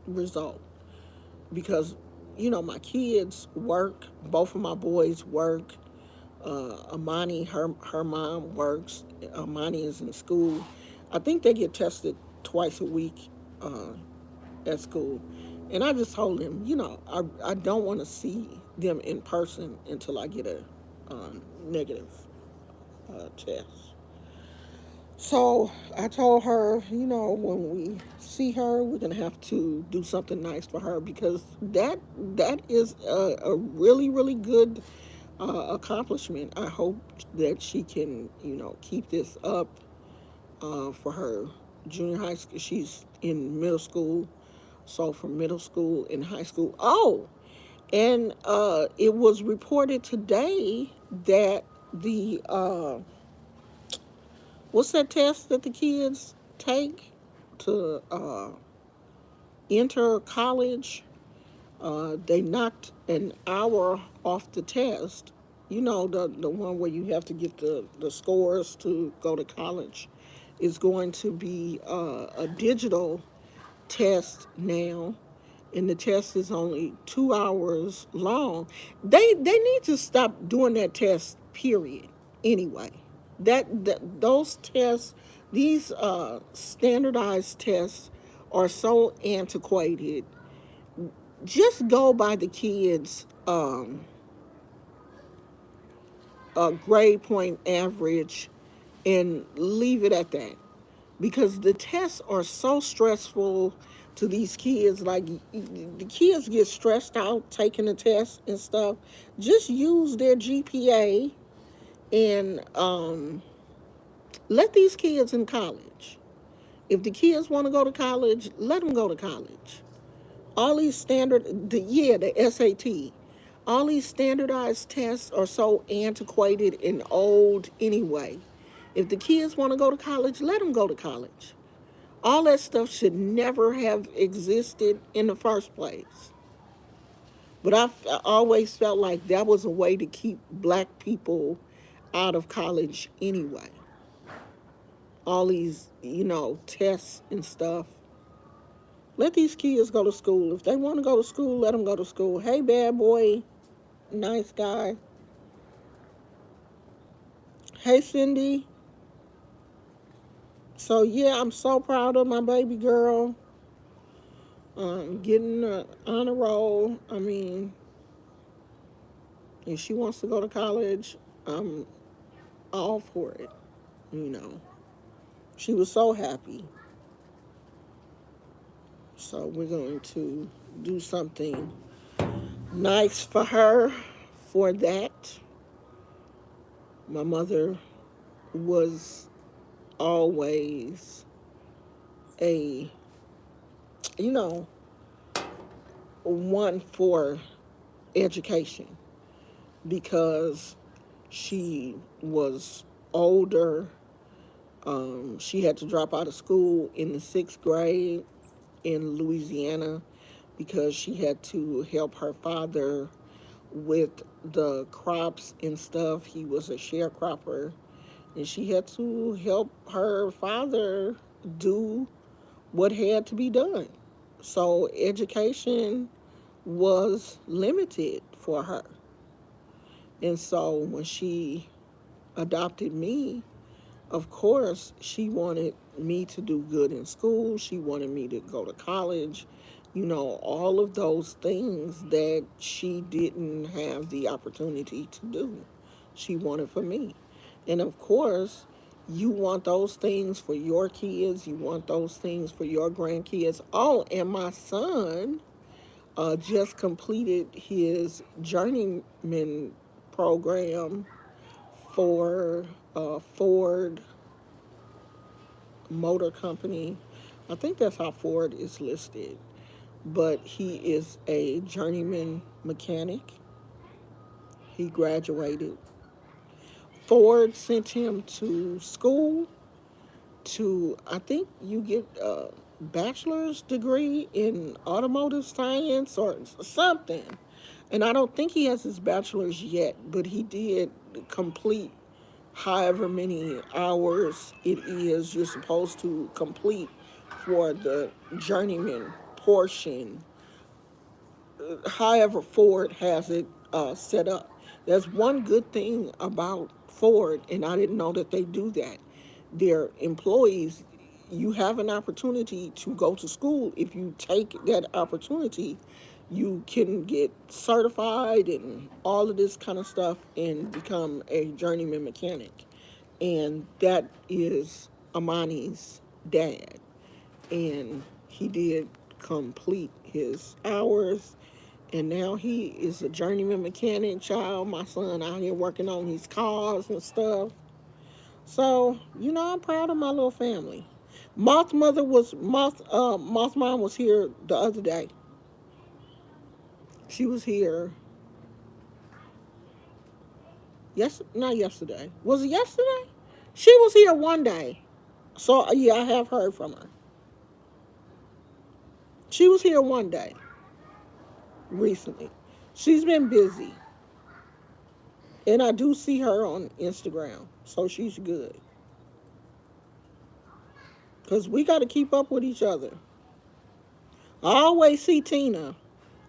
result. Because, my kids work. Both of my boys work. Amani, her mom works. Amani is in school. I think they get tested twice a week at school. And I just told him, I don't want to see them in person until I get a negative test. So I told her, when we see her, we're gonna have to do something nice for her because that is a really, really good accomplishment. I hope that she can, keep this up for her junior high school. She's in middle school, so from middle school and high school. Oh, and it was reported today that the what's that test that the kids take to enter college? They knocked an hour off the test. The one where you have to get the scores to go to college is going to be a digital test now, and the test is only 2 hours long. They need to stop doing that test. Period. Anyway, that those tests, these standardized tests, are so antiquated. Just go by the kids' grade point average and leave it at that. Because the tests are so stressful to these kids. Like, the kids get stressed out taking the test and stuff. Just use their GPA and let these kids in college. If the kids want to go to college, let them go to college. All these the SAT, all these standardized tests are so antiquated and old anyway. If the kids want to go to college, let them go to college. All that stuff should never have existed in the first place. But I always felt like that was a way to keep black people out of college anyway. All these, tests and stuff. Let these kids go to school. If they want to go to school, let them go to school. Hey, bad boy, nice guy. Hey, Cindy. So, yeah, I'm so proud of my baby girl. Getting on a roll. I mean, if she wants to go to college, I'm all for it. She was so happy. So we're going to do something nice for her for that. My mother was always a, one for education because she was older. She had to drop out of school in the 6th grade in Louisiana because she had to help her father with the crops and stuff. He was a sharecropper, and she had to help her father do what had to be done. So education was limited for her. And so when she adopted me, of course, she wanted me to do good in school. She wanted me to go to college. You know, all of those things that she didn't have the opportunity to do. She wanted for me. And of course, you want those things for your kids. You want those things for your grandkids. Oh, and my son just completed his journeyman program for Ford Motor Company. I think that's how Ford is listed. But he is a journeyman mechanic. He graduated. Ford sent him to school to, I think you get a bachelor's degree in automotive science or something. And I don't think he has his bachelor's yet, but he did complete however many hours it is you're supposed to complete for the journeyman portion, however Ford has it set up. There's one good thing about Ford, and I didn't know that they do that. Their employees, you have an opportunity to go to school. If you take that opportunity, you can get certified and all of this kind of stuff and become a journeyman mechanic. And that is Amani's dad. And he did complete his hours, and now he is a journeyman mechanic. Child, my son out here working on his cars and stuff. So, you know, I'm proud of my little family. Moth Mom was here the other day. She was here. Yes, not yesterday. Was it yesterday? She was here one day. So yeah, I have heard from her. She was here one day recently. She's been busy. And I do see her on Instagram. So she's good. Because we got to keep up with each other. I always see Tina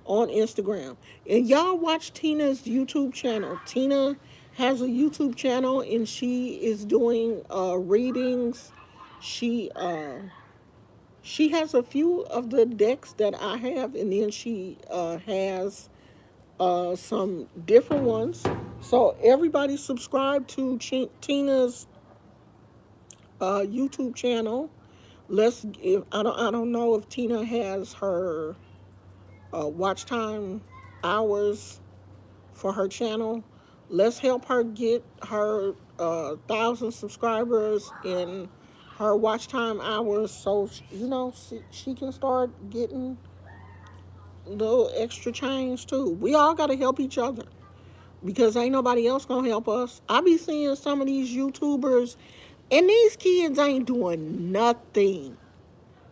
on Instagram. And y'all watch Tina's YouTube channel. Tina has a YouTube channel and she is doing readings. She she has a few of the decks that I have, and then she has some different ones. So everybody subscribe to Tina's YouTube channel. I don't know if Tina has her watch time hours for her channel. Let's help her get her 1,000 subscribers in her watch time hours, so you know she can start getting little extra change too. We all got to help each other because ain't nobody else gonna help us. I be seeing some of these YouTubers, and these kids ain't doing nothing.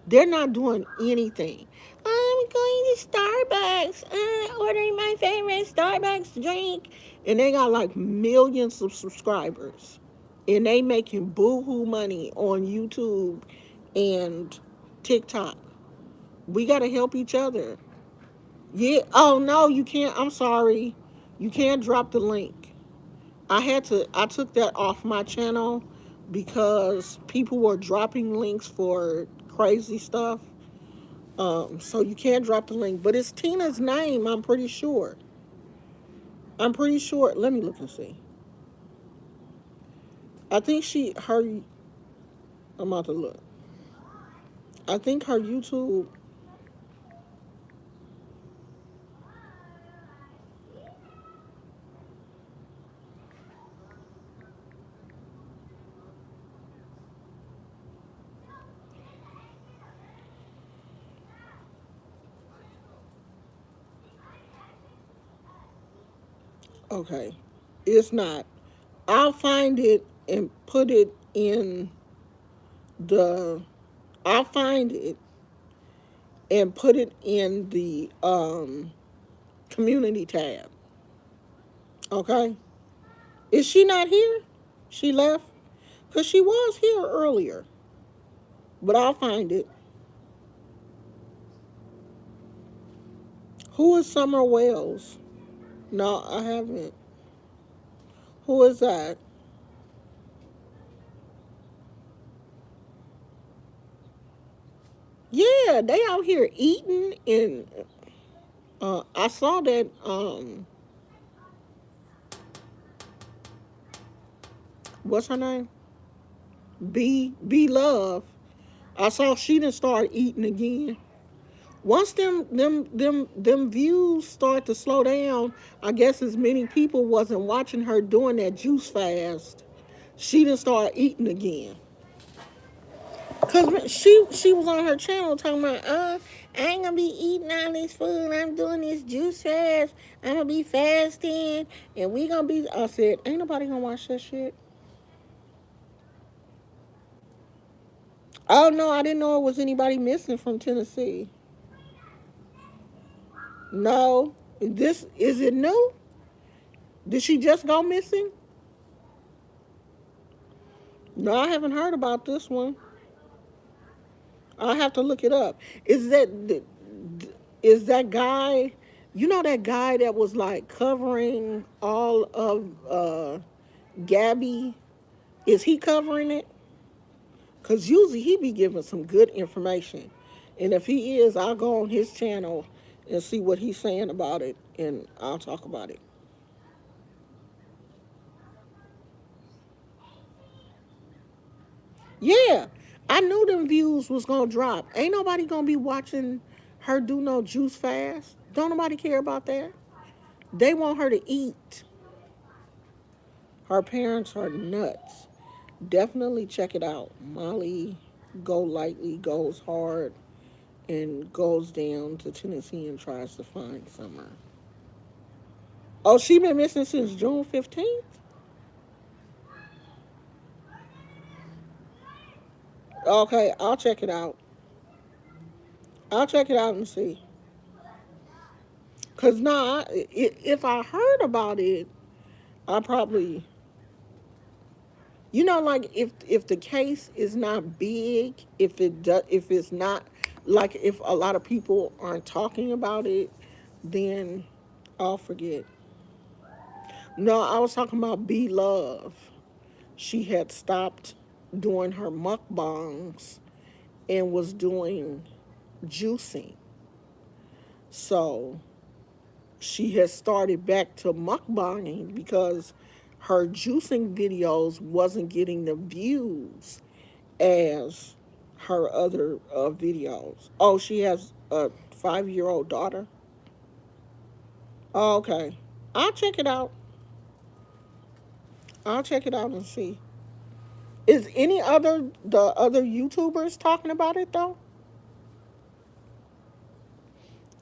They're not doing anything. I'm going to Starbucks. Ordering my favorite Starbucks drink. And they got like millions of subscribers. And they making boohoo money on YouTube and TikTok. We got to help each other. Yeah. Oh, no, you can't. I'm sorry. You can't drop the link. I took that off my channel because people were dropping links for crazy stuff. So you can't drop the link, but it's Tina's name. I'm pretty sure. I'm pretty sure. Let me look and see. I think her. I'm about to look. I think her YouTube. Okay, it's not. I'll find it and put it in the. I'll find it and put it in the community tab. Okay. Is she not here? She left? Because she was here earlier. But I'll find it. Who is Summer Wells? No, I haven't. Who is that? Yeah, they out here eating and I saw that what's her name? B Love. I saw she didn't start eating again. Once them views start to slow down, I guess as many people wasn't watching her doing that juice fast. She didn't start eating again. Cause she was on her channel talking about, I ain't gonna be eating all this food. I'm doing this juice fast. I'm gonna be fasting, and we gonna be. I said, ain't nobody gonna watch that shit. Oh no, I didn't know it was anybody missing from Tennessee. No, this is it new? Did she just go missing? No, I haven't heard about this one. I'll have to look it up. Is that guy? You know that guy that was like covering all of Gabby? Is he covering it? Cause usually he be giving some good information, and if he is, I'll go on his channel and see what he's saying about it, and I'll talk about it. Yeah, I knew them views was gonna drop. Ain't nobody gonna be watching her do no juice fast. Don't nobody care about that. They want her to eat. Her parents are nuts. Definitely check it out. Molly Go Lightly goes hard and goes down to Tennessee and tries to find Summer. Oh, she been missing since June 15th? Okay, I'll check it out. I'll check it out and see. Cause nah, if I heard about it, I probably, like if the case is not big, if it's not like if a lot of people aren't talking about it, then I'll forget. No, I was talking about B Love. She had stopped doing her mukbangs and was doing juicing. So she has started back to mukbanging because her juicing videos wasn't getting the views as her other videos. Oh, she has a 5-year-old daughter. Oh, okay, I'll check it out. I'll check it out and see. Is any other the other YouTubers talking about it though?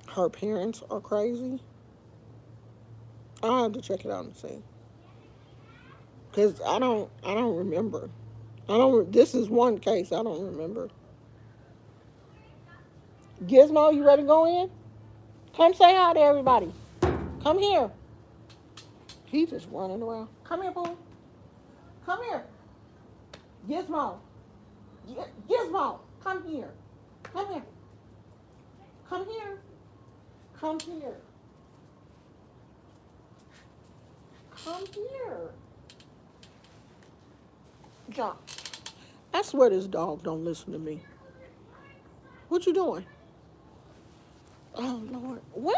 Her parents are crazy. I'll have to check it out and see. Cause I don't remember. I don't. This is one case I don't remember. Gizmo, you ready to go in? Come say hi to everybody. Come here. He just running around. Come here, boo. Come here. Gizmo. Gizmo. Come here. Come here. Come here. Come here. Come here. John. I swear this dog don't listen to me. What you doing? Oh Lord. Wait.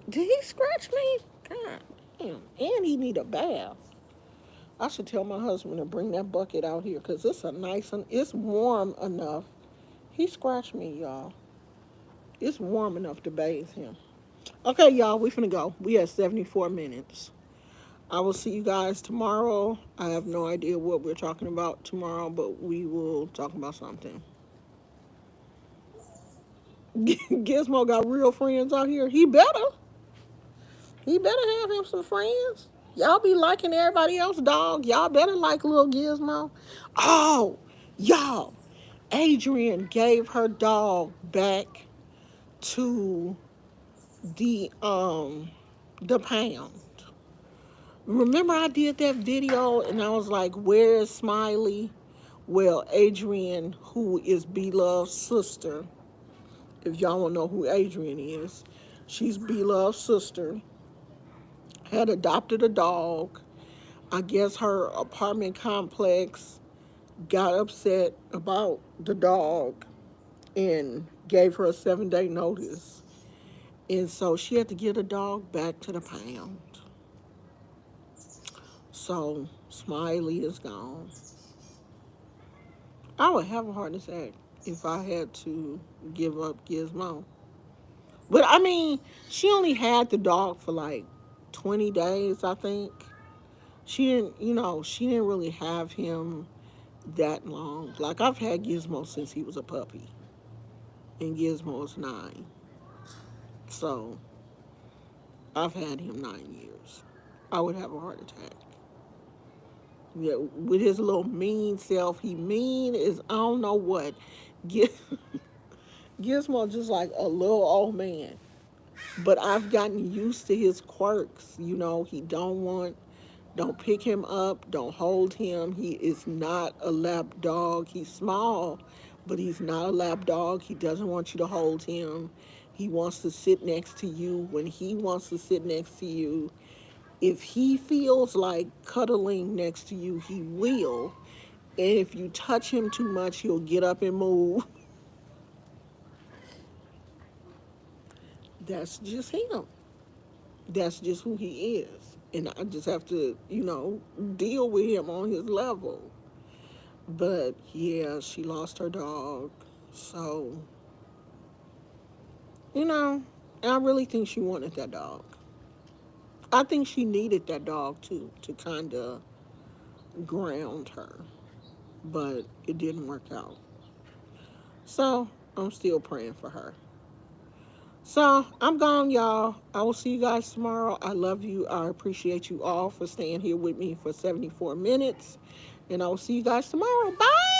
Did he scratch me? God damn. And he need a bath. I should tell my husband to bring that bucket out here because it's a nice one. It's warm enough. He scratched me, y'all. It's warm enough to bathe him. Okay, y'all, we finna go. We have 74 minutes. I will see you guys tomorrow. I have no idea what we're talking about tomorrow, but we will talk about something. Gizmo got real friends out here. He better. He better have him some friends. Y'all be liking everybody else dog. Y'all better like little Gizmo. Oh, y'all. Adrian gave her dog back to the pound. Remember I did that video and I was like, where is Smiley? Well, Adrian, who is Beloved's sister, if y'all don't know who Adrian is, she's Beloved's sister, had adopted a dog. I guess her apartment complex got upset about the dog and gave her a 7-day notice. And so she had to get a dog back to the pound. So Smiley is gone. I would have a heart attack if I had to give up Gizmo. But I mean, she only had the dog for like 20 days, I think. She didn't really have him that long. Like, I've had Gizmo since he was a puppy, and Gizmo is 9. So, I've had him 9 years. I would have a heart attack. Yeah, with his little mean self, he mean is I don't know what. Gizmo just like a little old man. But I've gotten used to his quirks. He don't pick him up, don't hold him. He is not a lap dog. He's small, but he's not a lap dog. He doesn't want you to hold him. He wants to sit next to you when he wants to sit next to you. If he feels like cuddling next to you, he will. And if you touch him too much, he'll get up and move. That's just him. That's just who he is. And I just have to, deal with him on his level. But yeah, she lost her dog. So, I really think she wanted that dog. I think she needed that dog too, to kind of ground her. But it didn't work out. So, I'm still praying for her. So, I'm gone, y'all. I will see you guys tomorrow. I love you. I appreciate you all for staying here with me for 74 minutes. And I will see you guys tomorrow. Bye.